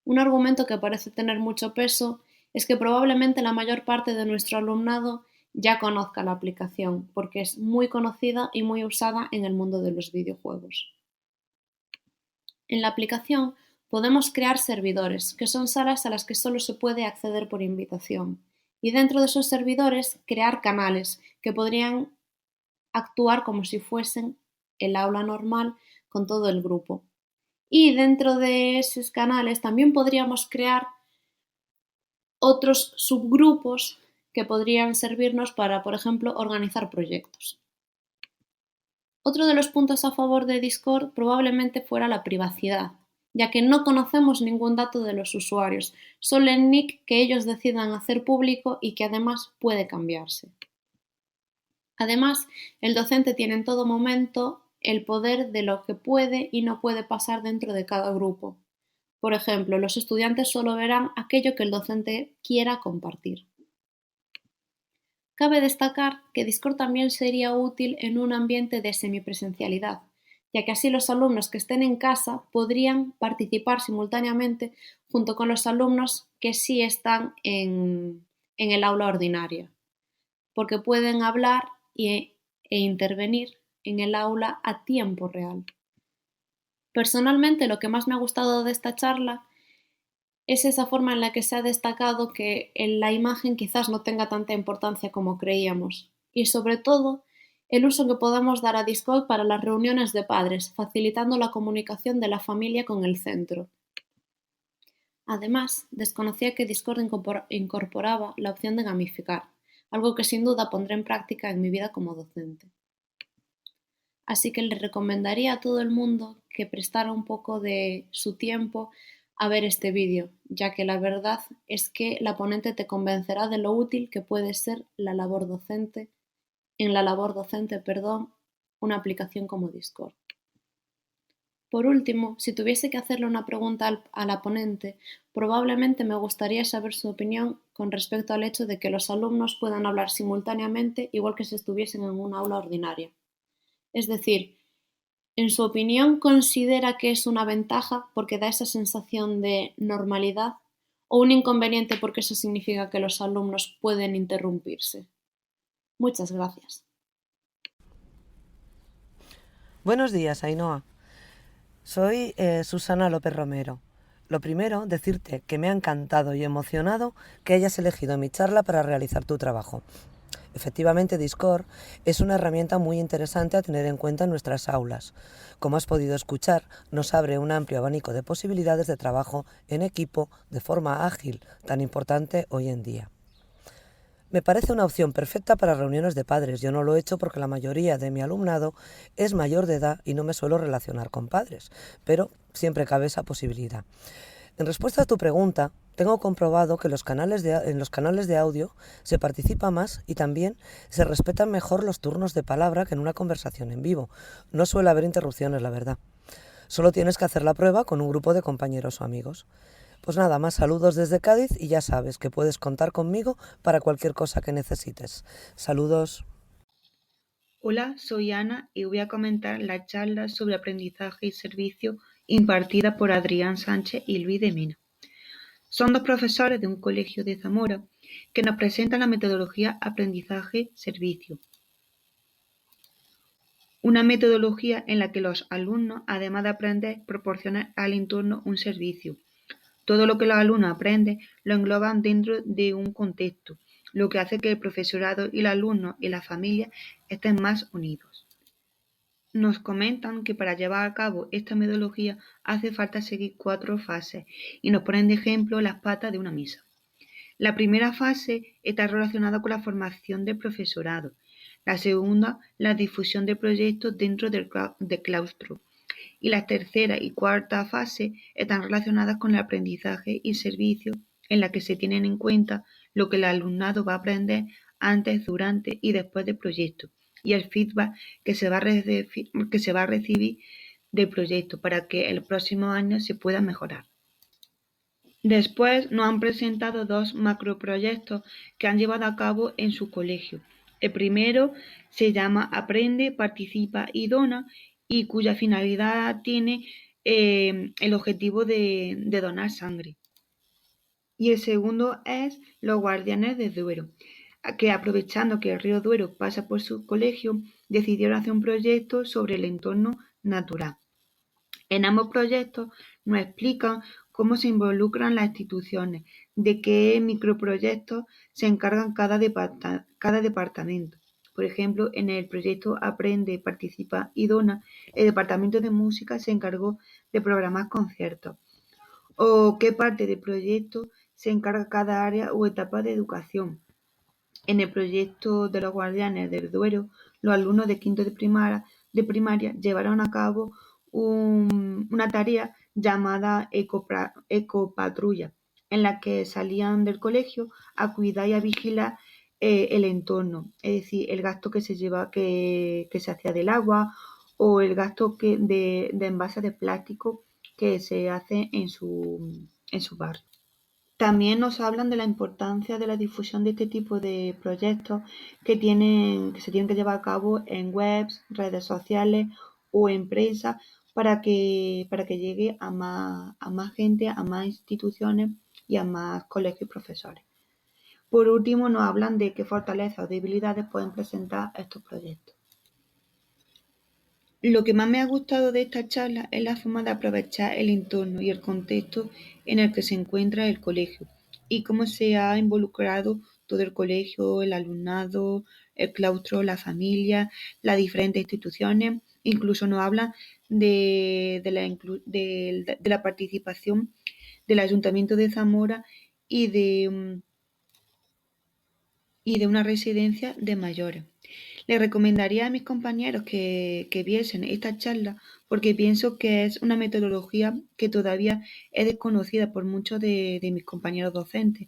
Un argumento que parece tener mucho peso es que probablemente la mayor parte de nuestro alumnado ya conozca la aplicación, porque es muy conocida y muy usada en el mundo de los videojuegos. En la aplicación podemos crear servidores, que son salas a las que solo se puede acceder por invitación, y dentro de esos servidores crear canales que podrían actuar como si fuesen el aula normal con todo el grupo. Y dentro de esos canales también podríamos crear otros subgrupos que podrían servirnos para, por ejemplo, organizar proyectos. Otro de los puntos a favor de Discord probablemente fuera la privacidad, ya que no conocemos ningún dato de los usuarios, solo el nick que ellos decidan hacer público y que además puede cambiarse. Además, el docente tiene en todo momento el poder de lo que puede y no puede pasar dentro de cada grupo. Por ejemplo, los estudiantes solo verán aquello que el docente quiera compartir. Cabe destacar que Discord también sería útil en un ambiente de semipresencialidad, ya que así los alumnos que estén en casa podrían participar simultáneamente junto con los alumnos que sí están en el aula ordinaria, porque pueden hablar e intervenir en el aula a tiempo real. Personalmente, lo que más me ha gustado de esta charla es esa forma en la que se ha destacado que en la imagen quizás no tenga tanta importancia como creíamos, y sobre todo el uso que podemos dar a Discord para las reuniones de padres, facilitando la comunicación de la familia con el centro. Además, desconocía que Discord incorporaba la opción de gamificar, algo que sin duda pondré en práctica en mi vida como docente. Así que le recomendaría a todo el mundo que prestara un poco de su tiempo a ver este vídeo, ya que la verdad es que la ponente te convencerá de lo útil que puede ser una aplicación como Discord. Por último, si tuviese que hacerle una pregunta a la ponente, probablemente me gustaría saber su opinión con respecto al hecho de que los alumnos puedan hablar simultáneamente igual que si estuviesen en una aula ordinaria. Es decir, en su opinión, ¿considera que es una ventaja porque da esa sensación de normalidad o un inconveniente porque eso significa que los alumnos pueden interrumpirse? Muchas gracias. Buenos días, Ainhoa. Soy Susana López Romero. Lo primero, decirte que me ha encantado y emocionado que hayas elegido mi charla para realizar tu trabajo. Efectivamente, Discord es una herramienta muy interesante a tener en cuenta en nuestras aulas. Como has podido escuchar, nos abre un amplio abanico de posibilidades de trabajo en equipo de forma ágil, tan importante hoy en día. Me parece una opción perfecta para reuniones de padres. Yo no lo he hecho porque la mayoría de mi alumnado es mayor de edad y no me suelo relacionar con padres, pero siempre cabe esa posibilidad. En respuesta a tu pregunta, tengo comprobado que en los canales de audio se participa más y también se respetan mejor los turnos de palabra que en una conversación en vivo. No suele haber interrupciones, la verdad. Solo tienes que hacer la prueba con un grupo de compañeros o amigos. Pues nada más, saludos desde Cádiz y ya sabes que puedes contar conmigo para cualquier cosa que necesites. Saludos. Hola, soy Ana y voy a comentar la charla sobre aprendizaje y servicio impartida por Adrián Sánchez y Luis de Mena. Son dos profesores de un colegio de Zamora que nos presentan la metodología aprendizaje-servicio. Una metodología en la que los alumnos, además de aprender, proporcionan al entorno un servicio. Todo lo que los alumnos aprenden lo engloban dentro de un contexto, lo que hace que el profesorado y el alumno y la familia estén más unidos. Nos comentan que para llevar a cabo esta metodología hace falta seguir 4 fases y nos ponen de ejemplo las patas de una mesa. La primera fase está relacionada con la formación del profesorado. La segunda, la difusión de proyectos dentro del claustro. Y la tercera y cuarta fase están relacionadas con el aprendizaje y servicio, en la que se tienen en cuenta lo que el alumnado va a aprender antes, durante y después del proyecto y el feedback que se va a recibir del proyecto para que el próximo año se pueda mejorar. Después nos han presentado 2 macroproyectos que han llevado a cabo en su colegio. El primero se llama Aprende, Participa y Dona y cuya finalidad tiene el objetivo de donar sangre. Y el segundo es Los Guardianes del Duero, que aprovechando que el río Duero pasa por su colegio, decidieron hacer un proyecto sobre el entorno natural. En ambos proyectos nos explican cómo se involucran las instituciones, de qué microproyectos se encargan cada departamento. Por ejemplo, en el proyecto Aprende, Participa y Dona, el departamento de música se encargó de programar conciertos. O qué parte del proyecto se encarga cada área o etapa de educación. En el proyecto de los Guardianes del Duero, los alumnos de quinto de primaria llevaron a cabo una tarea llamada Ecopatrulla, en la que salían del colegio a cuidar y a vigilar el entorno, es decir, el gasto que se hacía del agua o el gasto de envases de plástico que se hace en su barrio. También nos hablan de la importancia de la difusión de este tipo de proyectos que se tienen que llevar a cabo en webs, redes sociales o empresas para que llegue a más gente, a más instituciones y a más colegios y profesores. Por último, nos hablan de qué fortalezas o debilidades pueden presentar estos proyectos. Lo que más me ha gustado de esta charla es la forma de aprovechar el entorno y el contexto en el que se encuentra el colegio y cómo se ha involucrado todo el colegio, el alumnado, el claustro, la familia, las diferentes instituciones. Incluso nos habla de la participación del Ayuntamiento de Zamora y de una residencia de mayores. Le recomendaría a mis compañeros que viesen esta charla porque pienso que es una metodología que todavía es desconocida por muchos de mis compañeros docentes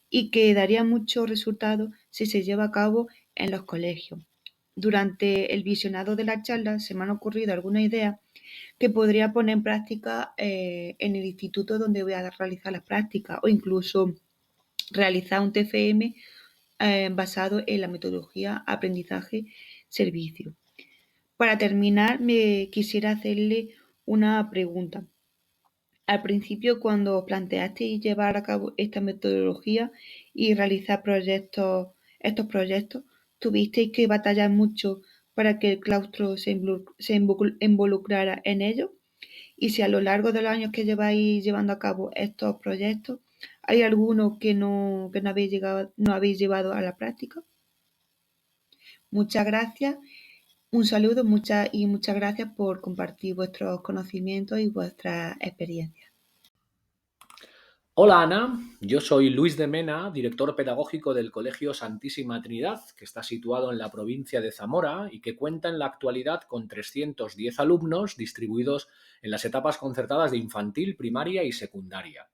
y que daría mucho resultado si se lleva a cabo en los colegios. Durante el visionado de la charla se me han ocurrido algunas ideas que podría poner en práctica en el instituto donde voy a realizar las prácticas o incluso realizar un TFM basado en la metodología aprendizaje-servicio. Para terminar, me quisiera hacerle una pregunta. Al principio, cuando planteasteis llevar a cabo esta metodología y realizar estos proyectos, ¿tuvisteis que batallar mucho para que el claustro se involucrara en ello? y si a lo largo de los años que lleváis llevando a cabo estos proyectos, ¿hay alguno que no habéis llevado a la práctica? Muchas gracias, un saludo y muchas gracias por compartir vuestros conocimientos y vuestras experiencias. Hola Ana, yo soy Luis de Mena, director pedagógico del Colegio Santísima Trinidad, que está situado en la provincia de Zamora y que cuenta en la actualidad con 310 alumnos distribuidos en las etapas concertadas de infantil, primaria y secundaria.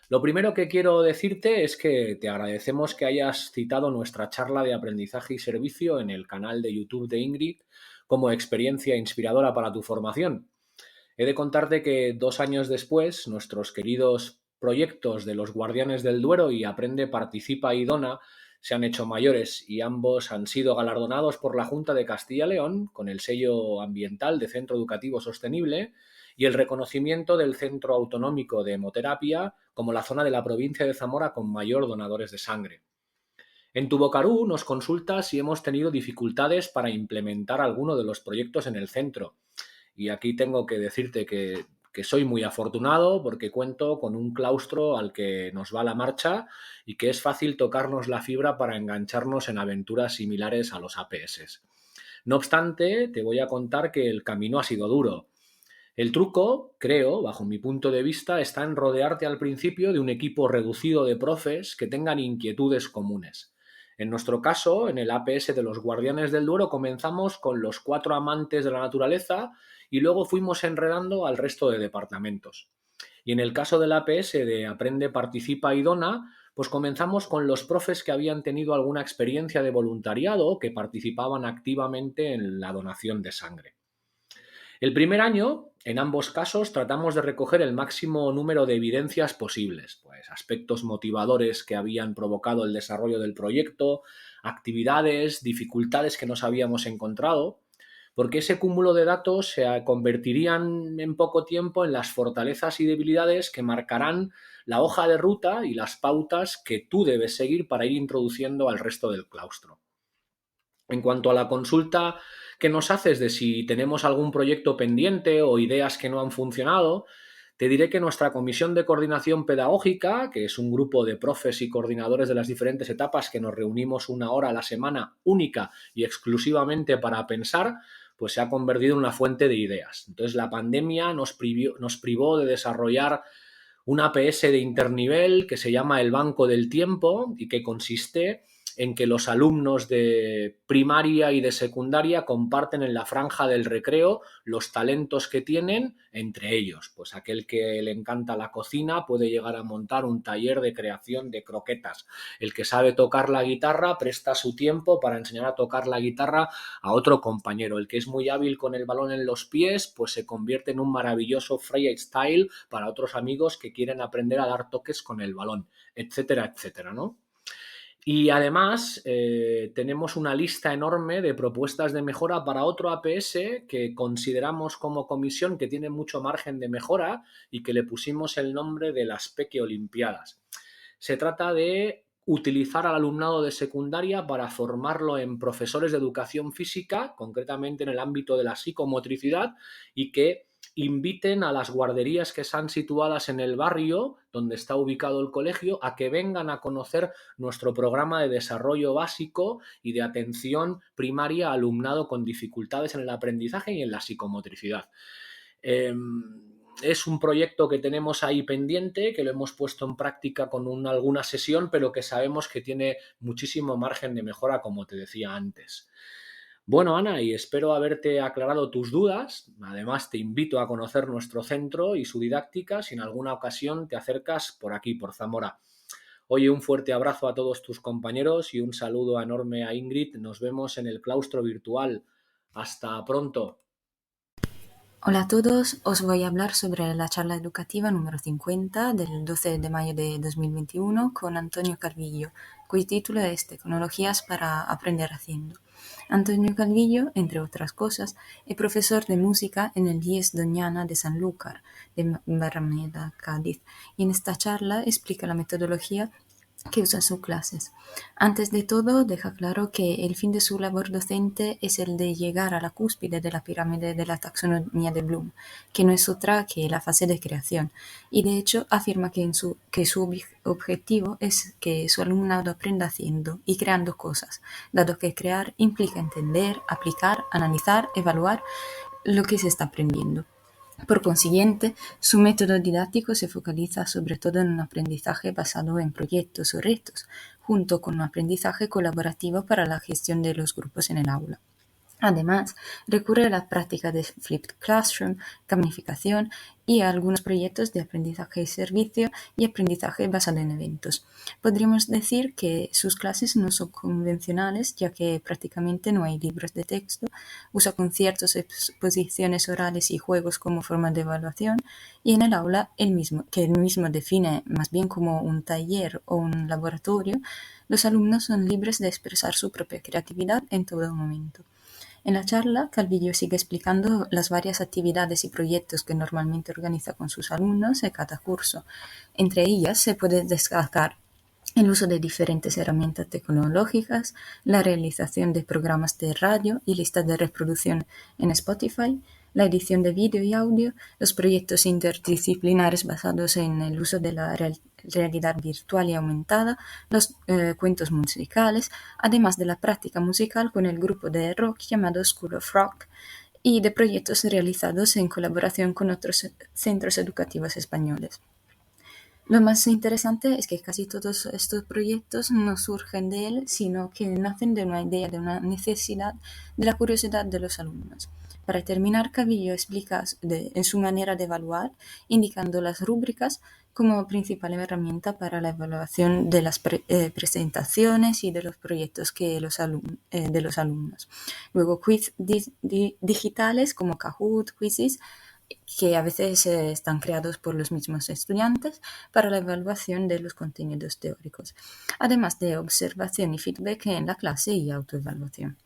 Lo primero que quiero decirte es que te agradecemos que hayas citado nuestra charla de aprendizaje y servicio en el canal de YouTube de Ingrid como experiencia inspiradora para tu formación. He de contarte que 2 años después, nuestros queridos proyectos de los Guardianes del Duero y Aprende, Participa y Dona se han hecho mayores y ambos han sido galardonados por la Junta de Castilla y León con el sello ambiental de Centro Educativo Sostenible y el reconocimiento del Centro Autonómico de Hemoterapia como la zona de la provincia de Zamora con mayor donadores de sangre. En Tubocarú nos consultas si hemos tenido dificultades para implementar alguno de los proyectos en el centro. Y aquí tengo que decirte que soy muy afortunado porque cuento con un claustro al que nos va la marcha y que es fácil tocarnos la fibra para engancharnos en aventuras similares a los APS. No obstante, te voy a contar que el camino ha sido duro. El truco, creo, bajo mi punto de vista, está en rodearte al principio de un equipo reducido de profes que tengan inquietudes comunes. En nuestro caso, en el APS de los Guardianes del Duero, comenzamos con los 4 amantes de la naturaleza y luego fuimos enredando al resto de departamentos. Y en el caso del APS de Aprende, Participa y Dona, pues comenzamos con los profes que habían tenido alguna experiencia de voluntariado o que participaban activamente en la donación de sangre. El primer año, en ambos casos, tratamos de recoger el máximo número de evidencias posibles, pues aspectos motivadores que habían provocado el desarrollo del proyecto, actividades, dificultades que nos habíamos encontrado, porque ese cúmulo de datos se convertirían en poco tiempo en las fortalezas y debilidades que marcarán la hoja de ruta y las pautas que tú debes seguir para ir introduciendo al resto del claustro. En cuanto a la consulta que nos haces de si tenemos algún proyecto pendiente o ideas que no han funcionado, te diré que nuestra comisión de coordinación pedagógica, que es un grupo de profes y coordinadores de las diferentes etapas que nos reunimos 1 hora a la semana única y exclusivamente para pensar, pues se ha convertido en una fuente de ideas. Entonces la pandemia nos privó de desarrollar un APS de internivel que se llama el Banco del Tiempo y que consiste en que los alumnos de primaria y de secundaria comparten en la franja del recreo los talentos que tienen entre ellos. Pues aquel que le encanta la cocina puede llegar a montar un taller de creación de croquetas. El que sabe tocar la guitarra presta su tiempo para enseñar a tocar la guitarra a otro compañero. El que es muy hábil con el balón en los pies, pues se convierte en un maravilloso freestyle para otros amigos que quieren aprender a dar toques con el balón, etcétera, etcétera, ¿no? Y además tenemos una lista enorme de propuestas de mejora para otro APS que consideramos como comisión que tiene mucho margen de mejora y que le pusimos el nombre de las Peque Olimpiadas. Se trata de utilizar al alumnado de secundaria para formarlo en profesores de educación física, concretamente en el ámbito de la psicomotricidad, y que inviten a las guarderías que están situadas en el barrio donde está ubicado el colegio a que vengan a conocer nuestro programa de desarrollo básico y de atención primaria a alumnado con dificultades en el aprendizaje y en la psicomotricidad. Es un proyecto que tenemos ahí pendiente, que lo hemos puesto en práctica con alguna sesión, pero que sabemos que tiene muchísimo margen de mejora, como te decía antes. Bueno, Ana, y espero haberte aclarado tus dudas. Además, te invito a conocer nuestro centro y su didáctica si en alguna ocasión te acercas por aquí, por Zamora. Oye, un fuerte abrazo a todos tus compañeros y un saludo enorme a Ingrid. Nos vemos en el claustro virtual. Hasta pronto. Hola a todos, os voy a hablar sobre la charla educativa número 50 del 12 de mayo de 2021 con Antonio Calvillo, cuyo título es Tecnologías para aprender haciendo. Antonio Calvillo, entre otras cosas, es profesor de música en el IES Doñana de Sanlúcar, de Barrameda, Cádiz, y en esta charla explica la metodología que usa sus clases. Antes de todo, deja claro que el fin de su labor docente es el de llegar a la cúspide de la pirámide de la taxonomía de Bloom, que no es otra que la fase de creación, y de hecho afirma que su objetivo es que su alumnado aprenda haciendo y creando cosas, dado que crear implica entender, aplicar, analizar, evaluar lo que se está aprendiendo. Por consiguiente, su método didáctico se focaliza sobre todo en un aprendizaje basado en proyectos o retos, junto con un aprendizaje colaborativo para la gestión de los grupos en el aula. Además, recurre a la práctica de Flipped Classroom, gamificación y a algunos proyectos de aprendizaje y servicio y aprendizaje basado en eventos. Podríamos decir que sus clases no son convencionales, ya que prácticamente no hay libros de texto, usa conciertos, exposiciones orales y juegos como forma de evaluación, y en el aula, que él mismo define más bien como un taller o un laboratorio, los alumnos son libres de expresar su propia creatividad en todo momento. En la charla, Calvillo sigue explicando las varias actividades y proyectos que normalmente organiza con sus alumnos en cada curso. Entre ellas se puede destacar el uso de diferentes herramientas tecnológicas, la realización de programas de radio y listas de reproducción en Spotify, la edición de vídeo y audio, los proyectos interdisciplinares basados en el uso de la realidad virtual y aumentada, los cuentos musicales, además de la práctica musical con el grupo de rock llamado School of Rock y de proyectos realizados en colaboración con otros centros educativos españoles. Lo más interesante es que casi todos estos proyectos no surgen de él, sino que nacen de una idea, de una necesidad, de la curiosidad de los alumnos. Para terminar, Calvillo explica en su manera de evaluar, indicando las rúbricas como principal herramienta para la evaluación de las presentaciones y de los proyectos de los alumnos. Luego, quiz digitales como Kahoot, Quizzes, que a veces están creados por los mismos estudiantes para la evaluación de los contenidos teóricos, además de observación y feedback en la clase y autoevaluación.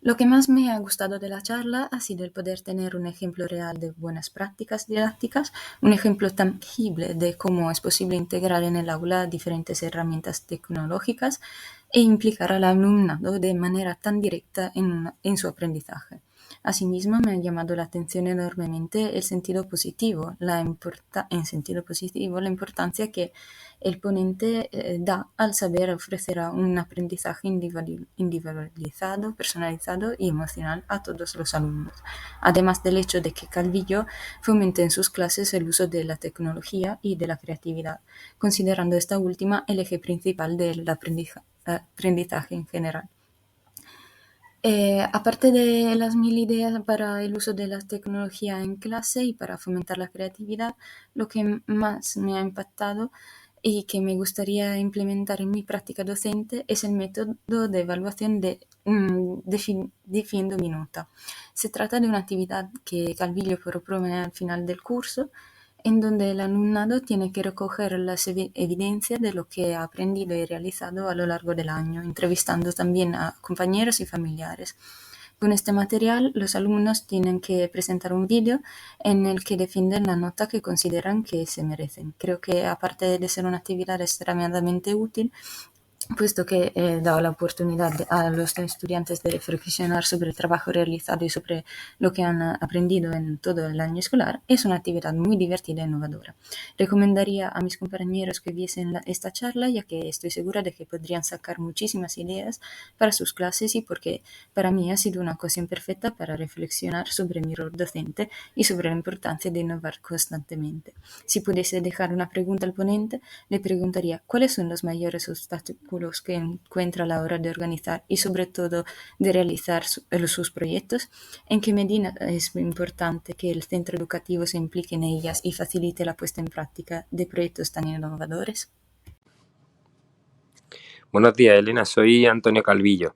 Lo que más me ha gustado de la charla ha sido el poder tener un ejemplo real de buenas prácticas didácticas, un ejemplo tangible de cómo es posible integrar en el aula diferentes herramientas tecnológicas e implicar al alumnado de manera tan directa en su aprendizaje. Asimismo, me ha llamado la atención enormemente el sentido positivo, la importancia que el ponente da al saber ofrecer un aprendizaje individualizado, personalizado y emocional a todos los alumnos. Además del hecho de que Calvillo fomente en sus clases el uso de la tecnología y de la creatividad, considerando esta última el eje principal del aprendizaje en general. Aparte de las 1000 ideas para el uso de la tecnología en clase y para fomentar la creatividad, lo que más me ha impactado y que me gustaría implementar en mi práctica docente es el método de evaluación de Defiendo mi nota. Se trata de una actividad que Calvillo propone al final del curso, en donde el alumnado tiene que recoger las evidencias de lo que ha aprendido y realizado a lo largo del año, entrevistando también a compañeros y familiares. Con este material, los alumnos tienen que presentar un vídeo en el que defienden la nota que consideran que se merecen. Creo que, aparte de ser una actividad extremadamente útil, puesto que da la oportunidad a los estudiantes de reflexionar sobre el trabajo realizado y sobre lo que han aprendido en todo el año escolar, es una actividad muy divertida e innovadora. Recomendaría a mis compañeros que viesen esta charla, ya que estoy segura de que podrían sacar muchísimas ideas para sus clases y porque para mí ha sido una ocasión perfecta para reflexionar sobre mi rol docente y sobre la importancia de innovar constantemente. Si pudiese dejar una pregunta al ponente, le preguntaría ¿cuáles son los mayores obstáculos que encuentra a la hora de organizar y sobre todo de realizar sus proyectos? ¿En qué medida es importante que el centro educativo se implique en ellas y facilite la puesta en práctica de proyectos tan innovadores? Buenos días, Elena. Soy Antonio Calvillo.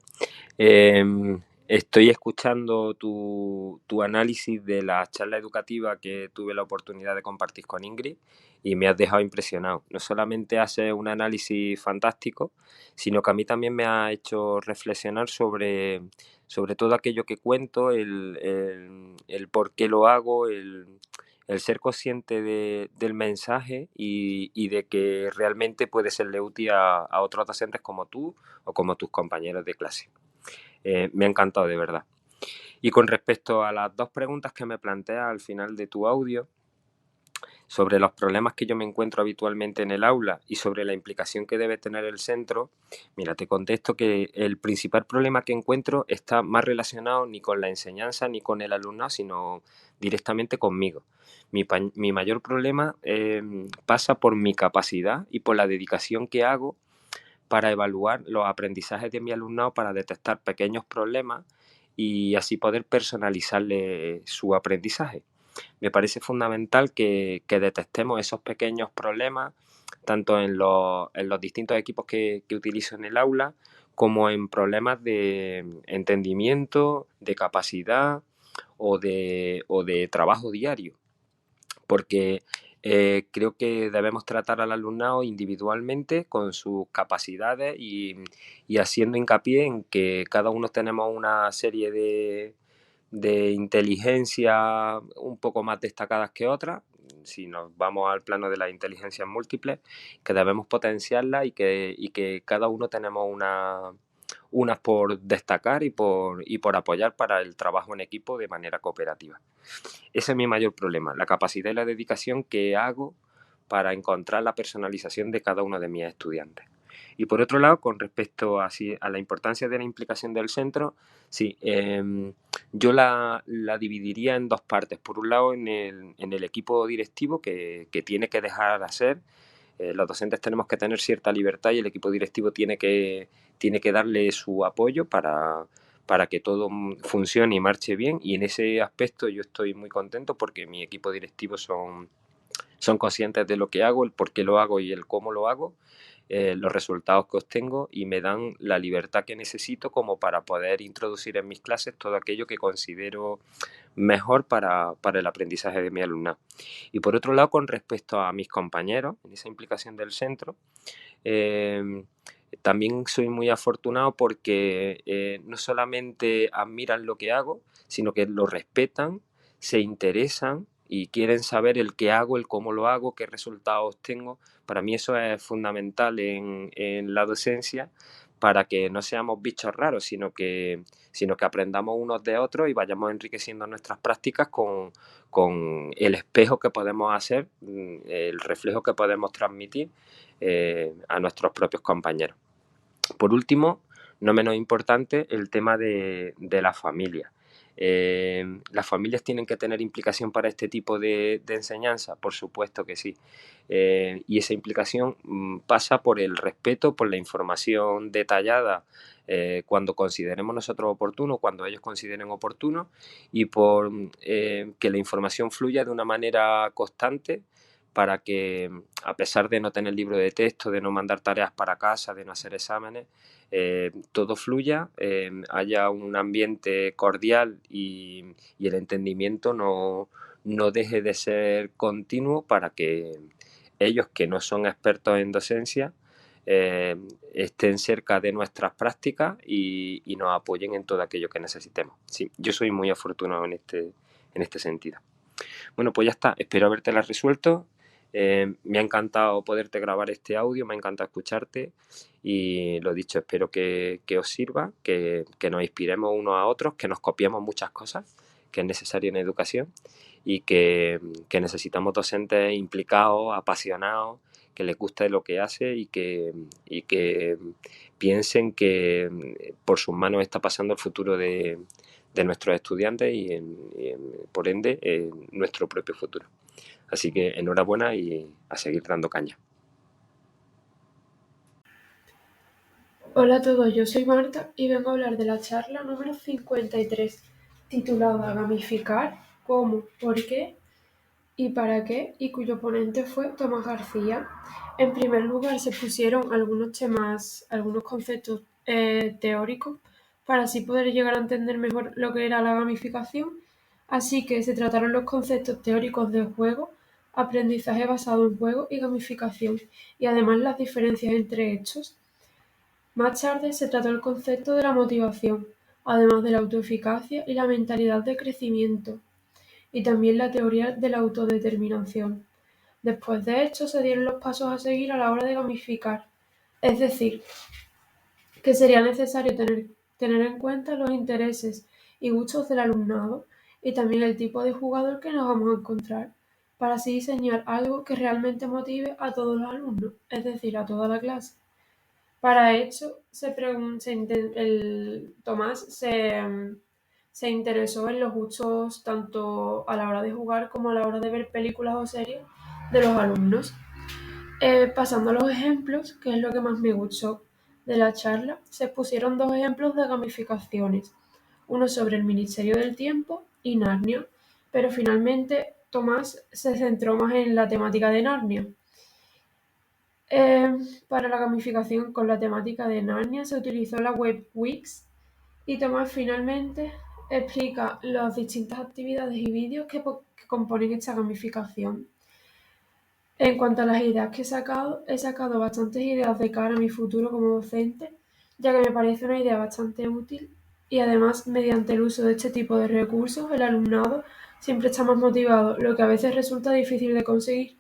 Estoy escuchando tu análisis de la charla educativa que tuve la oportunidad de compartir con Ingrid y me has dejado impresionado. No solamente hace un análisis fantástico, sino que a mí también me ha hecho reflexionar sobre todo aquello que cuento, el por qué lo hago, el ser consciente del mensaje y de que realmente puede serle útil a otros docentes como tú o como tus compañeros de clase. Me ha encantado, de verdad. Y con respecto a las dos preguntas que me planteas al final de tu audio, sobre los problemas que yo me encuentro habitualmente en el aula y sobre la implicación que debe tener el centro, mira, te contesto que el principal problema que encuentro está más relacionado ni con la enseñanza ni con el alumnado, sino directamente conmigo. Mi mayor problema pasa por mi capacidad y por la dedicación que hago para evaluar los aprendizajes de mi alumnado, para detectar pequeños problemas y así poder personalizarle su aprendizaje. Me parece fundamental que detectemos esos pequeños problemas, tanto en los distintos equipos que utilizo en el aula, como en problemas de entendimiento, de capacidad o de trabajo diario. Porque creo que debemos tratar al alumnado individualmente con sus capacidades y haciendo hincapié en que cada uno tenemos una serie de inteligencia un poco más destacadas que otras, si nos vamos al plano de las inteligencias múltiples, que debemos potenciarlas y que cada uno tenemos unas por destacar y por apoyar para el trabajo en equipo de manera cooperativa. Ese es mi mayor problema, la capacidad y la dedicación que hago para encontrar la personalización de cada uno de mis estudiantes. Y por otro lado, con respecto a la importancia de la implicación del centro, sí, yo la dividiría en dos partes. Por un lado, en el equipo directivo que tiene que dejar de hacer. Los docentes tenemos que tener cierta libertad y el equipo directivo tiene que darle su apoyo para que todo funcione y marche bien, y en ese aspecto yo estoy muy contento porque mi equipo directivo son conscientes de lo que hago, el por qué lo hago y el cómo lo hago, los resultados que obtengo, y me dan la libertad que necesito como para poder introducir en mis clases todo aquello que considero mejor para el aprendizaje de mi alumnado. Y por otro lado, con respecto a mis compañeros, en esa implicación del centro, también soy muy afortunado porque no solamente admiran lo que hago, sino que lo respetan, se interesan y quieren saber el qué hago, el cómo lo hago, qué resultados tengo. Para mí eso es fundamental en la docencia, para que no seamos bichos raros, sino que aprendamos unos de otros y vayamos enriqueciendo nuestras prácticas con el espejo que podemos hacer, el reflejo que podemos transmitir a nuestros propios compañeros. Por último, no menos importante, el tema de la familia. ¿Las familias tienen que tener implicación para este tipo de enseñanza? Por supuesto que sí. Y esa implicación pasa por el respeto, por la información detallada cuando consideremos nosotros oportuno, cuando ellos consideren oportuno, y por que la información fluya de una manera constante, para que, a pesar de no tener libro de texto, de no mandar tareas para casa, de no hacer exámenes, todo fluya, haya un ambiente cordial y el entendimiento no deje de ser continuo, para que ellos, que no son expertos en docencia, estén cerca de nuestras prácticas y nos apoyen en todo aquello que necesitemos. Sí, yo soy muy afortunado en este sentido. Bueno, pues ya está, espero habértela resuelto. Me ha encantado poderte grabar este audio, me ha encantado escucharte, y lo dicho, espero que os sirva, que nos inspiremos unos a otros, que nos copiemos muchas cosas, que es necesario en educación, y que necesitamos docentes implicados, apasionados, que les guste lo que hace y que piensen que por sus manos está pasando el futuro de nuestros estudiantes y por ende nuestro propio futuro. Así que enhorabuena y a seguir dando caña. Hola a todos, yo soy Marta y vengo a hablar de la charla número 53, titulada Gamificar, cómo, por qué y para qué, y cuyo ponente fue Tomás García. En primer lugar se pusieron algunos conceptos teóricos para así poder llegar a entender mejor lo que era la gamificación. Así que se trataron los conceptos teóricos de juego, aprendizaje basado en juego y gamificación, y además las diferencias entre estos. Más tarde se trató el concepto de la motivación, además de la autoeficacia y la mentalidad de crecimiento. y también la teoría de la autodeterminación. Después de esto se dieron los pasos a seguir a la hora de gamificar, es decir, que sería necesario tener en cuenta los intereses y gustos del alumnado y también el tipo de jugador que nos vamos a encontrar, para así diseñar algo que realmente motive a todos los alumnos, es decir, a toda la clase. Para esto, Tomás se interesó en los gustos tanto a la hora de jugar como a la hora de ver películas o series de los alumnos. Pasando a los ejemplos, que es lo que más me gustó de la charla, se pusieron 2 ejemplos de gamificaciones, uno sobre el Ministerio del Tiempo y Narnia, pero finalmente Tomás se centró más en la temática de Narnia. Para la gamificación con la temática de Narnia se utilizó la web Wix y Tomás finalmente explica las distintas actividades y vídeos que componen esta gamificación. En cuanto a las ideas que he sacado bastantes ideas de cara a mi futuro como docente, ya que me parece una idea bastante útil y además mediante el uso de este tipo de recursos el alumnado siempre está más motivado, lo que a veces resulta difícil de conseguir.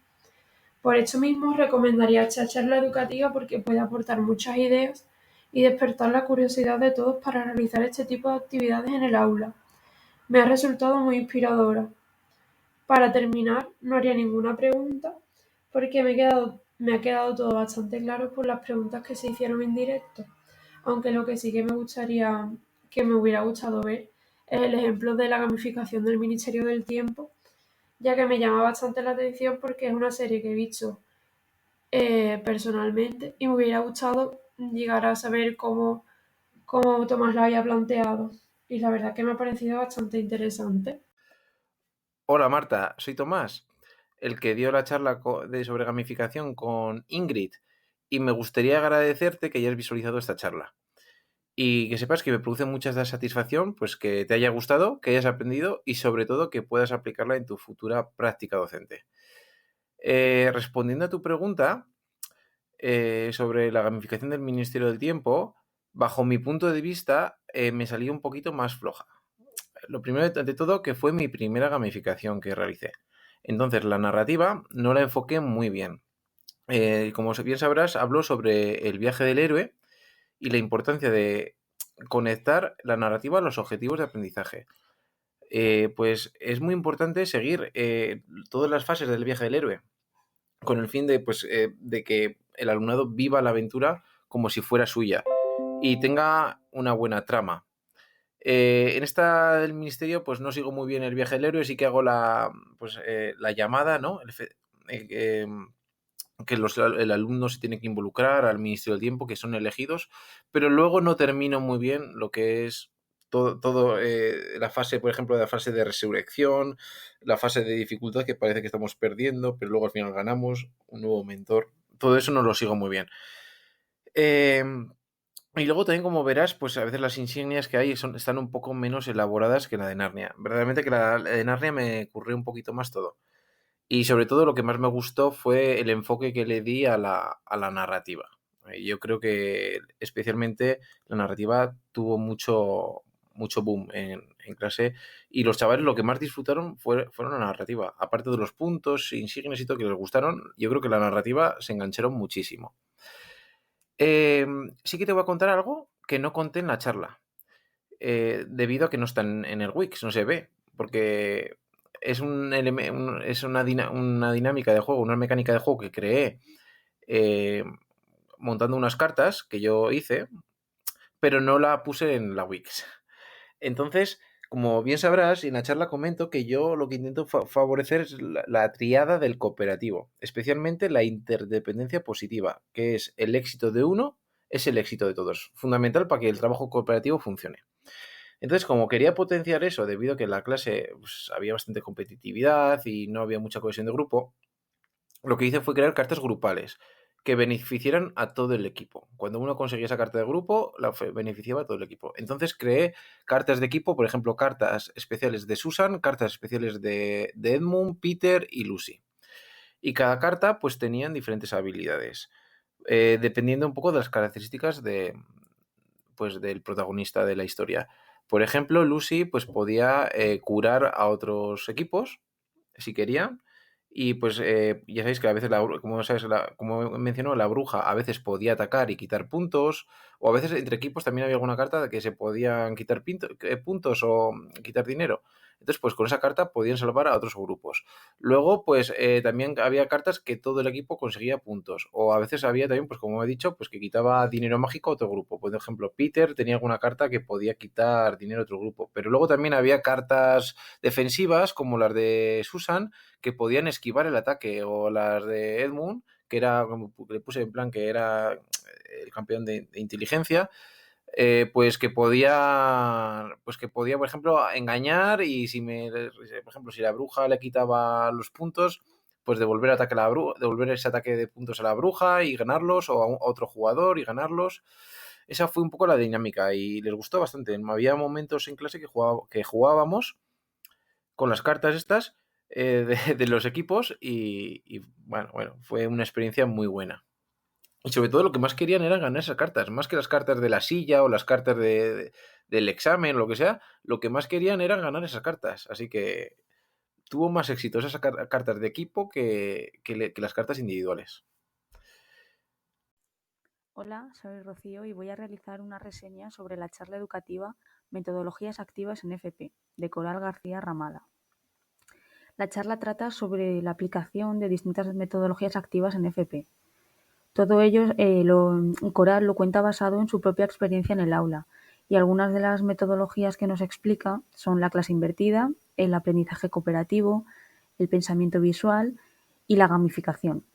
Por esto mismo recomendaría esta charla educativa porque puede aportar muchas ideas y despertar la curiosidad de todos para realizar este tipo de actividades en el aula. Me ha resultado muy inspiradora. Para terminar, no haría ninguna pregunta porque me ha quedado todo bastante claro por las preguntas que se hicieron en directo, aunque lo que sí que me hubiera gustado ver es el ejemplo de la gamificación del Ministerio del Tiempo, ya que me llama bastante la atención porque es una serie que he visto personalmente y me hubiera gustado llegar a saber cómo Tomás la había planteado y la verdad que me ha parecido bastante interesante. Hola Marta, soy Tomás, el que dio la charla sobre gamificación con Ingrid, y me gustaría agradecerte que hayas visualizado esta charla y que sepas que me produce mucha satisfacción pues que te haya gustado, que hayas aprendido y sobre todo que puedas aplicarla en tu futura práctica docente. Respondiendo a tu pregunta sobre la gamificación del Ministerio del Tiempo, bajo mi punto de vista me salió un poquito más floja. Lo primero de todo que fue mi primera gamificación que realicé. Entonces la narrativa no la enfoqué muy bien. Como bien sabrás, hablo sobre el viaje del héroe y la importancia de conectar la narrativa a los objetivos de aprendizaje. Pues es muy importante seguir todas las fases del viaje del héroe con el fin de que el alumnado viva la aventura como si fuera suya y tenga una buena trama. En esta del ministerio pues no sigo muy bien el viaje del héroe, sí que hago la llamada, ¿no? Que el alumno se tiene que involucrar al Ministerio del Tiempo, que son elegidos, pero luego no termino muy bien lo que es todo la fase, por ejemplo, la fase de resurrección, la fase de dificultad que parece que estamos perdiendo, pero luego al final ganamos, un nuevo mentor. Todo eso no lo sigo muy bien. Y luego también, como verás, pues a veces las insignias que hay están un poco menos elaboradas que la de Narnia. Verdaderamente que la de Narnia me ocurrió un poquito más todo. Y sobre todo lo que más me gustó fue el enfoque que le di a la narrativa. Yo creo que especialmente la narrativa tuvo mucho boom en clase y los chavales lo que más disfrutaron fueron la narrativa. Aparte de los puntos, insignias y todo que les gustaron, yo creo que la narrativa se engancharon muchísimo. Sí que te voy a contar algo que no conté en la charla, debido a que no está en el Wix, no se ve, porque es una dinámica de juego, una mecánica de juego que creé montando unas cartas que yo hice, pero no la puse en la Wix. Entonces, como bien sabrás, en la charla comento que yo lo que intento favorecer es la triada del cooperativo, especialmente la interdependencia positiva, que es el éxito de uno, es el éxito de todos, fundamental para que el trabajo cooperativo funcione. Entonces, como quería potenciar eso, debido a que en la clase pues, había bastante competitividad y no había mucha cohesión de grupo, lo que hice fue crear cartas grupales que beneficiaran a todo el equipo. Cuando uno conseguía esa carta de grupo, la beneficiaba a todo el equipo. Entonces creé cartas de equipo, por ejemplo, cartas especiales de Susan, cartas especiales de Edmund, Peter y Lucy. Y cada carta pues tenían diferentes habilidades, dependiendo un poco de las características del protagonista de la historia. Por ejemplo, Lucy pues podía curar a otros equipos si quería. Y pues ya sabéis que a veces, como mencionó, la bruja a veces podía atacar y quitar puntos, o a veces entre equipos también había alguna carta de que se podían quitar puntos o quitar dinero. Entonces, pues con esa carta podían salvar a otros grupos. Luego, pues también había cartas que todo el equipo conseguía puntos. O a veces había también, pues como he dicho, pues que quitaba dinero mágico a otro grupo. Por ejemplo, Peter tenía alguna carta que podía quitar dinero a otro grupo. Pero luego también había cartas defensivas, como las de Susan, que podían esquivar el ataque, o las de Edmund, que era, como le puse en plan, que era el campeón de inteligencia, pues que podía, por ejemplo, engañar, y por ejemplo, si la bruja le quitaba los puntos, pues devolver devolver ese ataque de puntos a la bruja y ganarlos, o a otro jugador y ganarlos. Esa fue un poco la dinámica y les gustó bastante. Había momentos en clase que jugábamos con las cartas estas de los equipos y bueno, fue una experiencia muy buena. Y sobre todo lo que más querían era ganar esas cartas, más que las cartas de la silla o las cartas del examen o lo que sea, lo que más querían era ganar esas cartas. Así que tuvo más éxito esas cartas de equipo que las cartas individuales. Hola, soy Rocío y voy a realizar una reseña sobre la charla educativa Metodologías activas en FP, de Coral García Ramada. La charla trata sobre la aplicación de distintas metodologías activas en FP. Todo ello, Coral lo cuenta basado en su propia experiencia en el aula, y algunas de las metodologías que nos explica son la clase invertida, el aprendizaje cooperativo, el pensamiento visual y la gamificación.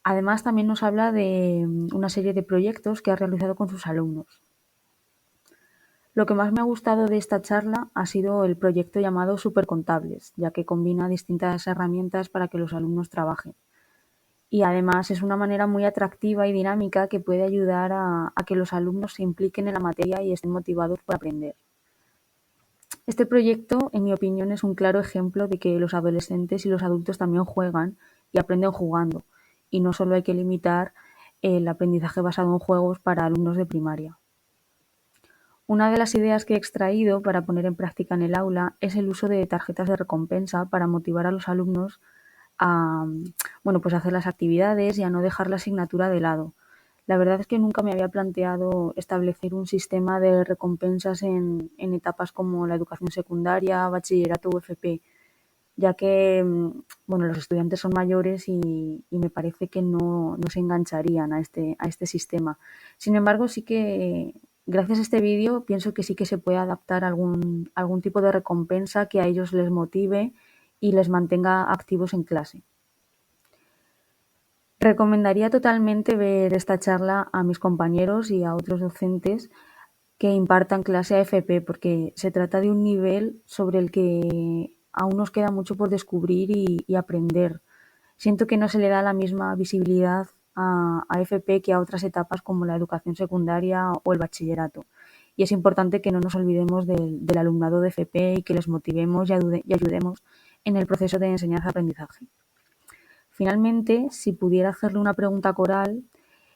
Además, también nos habla de una serie de proyectos que ha realizado con sus alumnos. Lo que más me ha gustado de esta charla ha sido el proyecto llamado Supercontables, ya que combina distintas herramientas para que los alumnos trabajen. Y además es una manera muy atractiva y dinámica que puede ayudar a que los alumnos se impliquen en la materia y estén motivados por aprender. Este proyecto, en mi opinión, es un claro ejemplo de que los adolescentes y los adultos también juegan y aprenden jugando, y no solo hay que limitar el aprendizaje basado en juegos para alumnos de primaria. Una de las ideas que he extraído para poner en práctica en el aula es el uso de tarjetas de recompensa para motivar a los alumnos a hacer las actividades y a no dejar la asignatura de lado. La verdad es que nunca me había planteado establecer un sistema de recompensas en etapas como la educación secundaria, bachillerato o FP, ya que los estudiantes son mayores y me parece que no se engancharían a este sistema. Sin embargo, sí que gracias a este vídeo pienso que sí que se puede adaptar algún tipo de recompensa que a ellos les motive y les mantenga activos en clase. Recomendaría totalmente ver esta charla a mis compañeros y a otros docentes que impartan clase a FP, porque se trata de un nivel sobre el que aún nos queda mucho por descubrir y aprender. Siento que no se le da la misma visibilidad a FP que a otras etapas como la educación secundaria o el bachillerato. Y es importante que no nos olvidemos del alumnado de FP y que les motivemos y ayudemos en el proceso de enseñanza-aprendizaje. Finalmente, si pudiera hacerle una pregunta a Coral,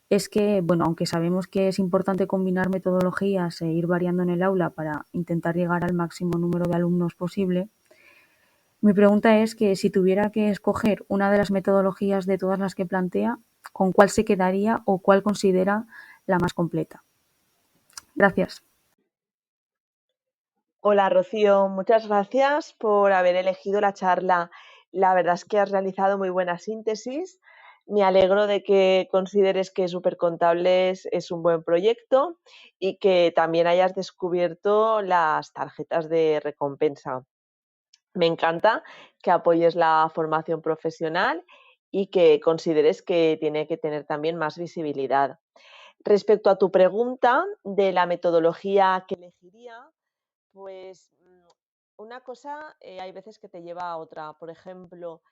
es que, aunque sabemos que es importante combinar metodologías e ir variando en el aula para intentar llegar al máximo número de alumnos posible, mi pregunta es que si tuviera que escoger una de las metodologías de todas las que plantea, ¿con cuál se quedaría o cuál considera la más completa? Gracias. Hola Rocío, muchas gracias por haber elegido la charla. La verdad es que has realizado muy buena síntesis. Me alegro de que consideres que Supercontables es un buen proyecto y que también hayas descubierto las tarjetas de recompensa. Me encanta que apoyes la formación profesional y que consideres que tiene que tener también más visibilidad. Respecto a tu pregunta de la metodología que elegiría, pues una cosa hay veces que te lleva a otra. Por ejemplo,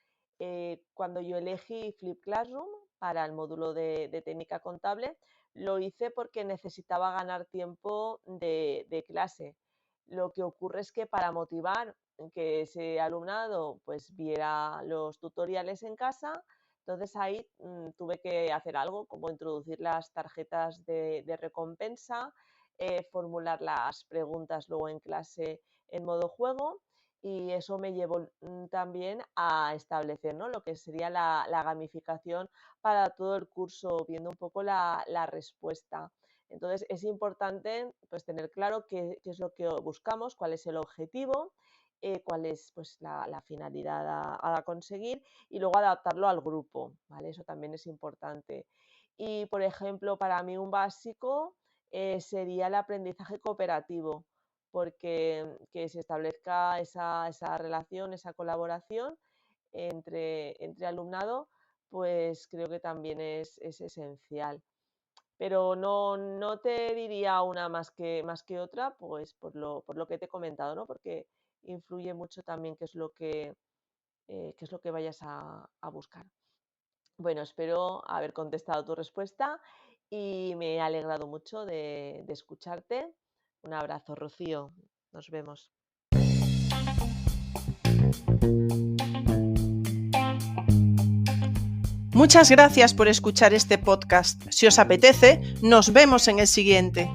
cuando yo elegí Flip Classroom para el módulo de técnica contable, lo hice porque necesitaba ganar tiempo de clase. Lo que ocurre es que para motivar que ese alumnado pues viera los tutoriales en casa, entonces ahí tuve que hacer algo como introducir las tarjetas de recompensa, formular las preguntas luego en clase en modo juego, y eso me llevó también a establecer, ¿no?, lo que sería la gamificación para todo el curso, viendo un poco la respuesta. Entonces es importante pues tener claro qué es lo que buscamos, cuál es el objetivo, cuál es pues la finalidad a conseguir, y luego adaptarlo al grupo, ¿vale? Eso también es importante. Y por ejemplo, para mí un básico sería el aprendizaje cooperativo, porque que se establezca esa relación, esa colaboración entre alumnado, pues creo que también es esencial. Pero no te diría una más que otra, pues por lo que te he comentado, ¿no? Porque influye mucho también qué es lo que vayas a buscar. Bueno, espero haber contestado tu respuesta y me he alegrado mucho de escucharte. Un abrazo, Rocío. Nos vemos. Muchas gracias por escuchar este podcast. Si os apetece, nos vemos en el siguiente.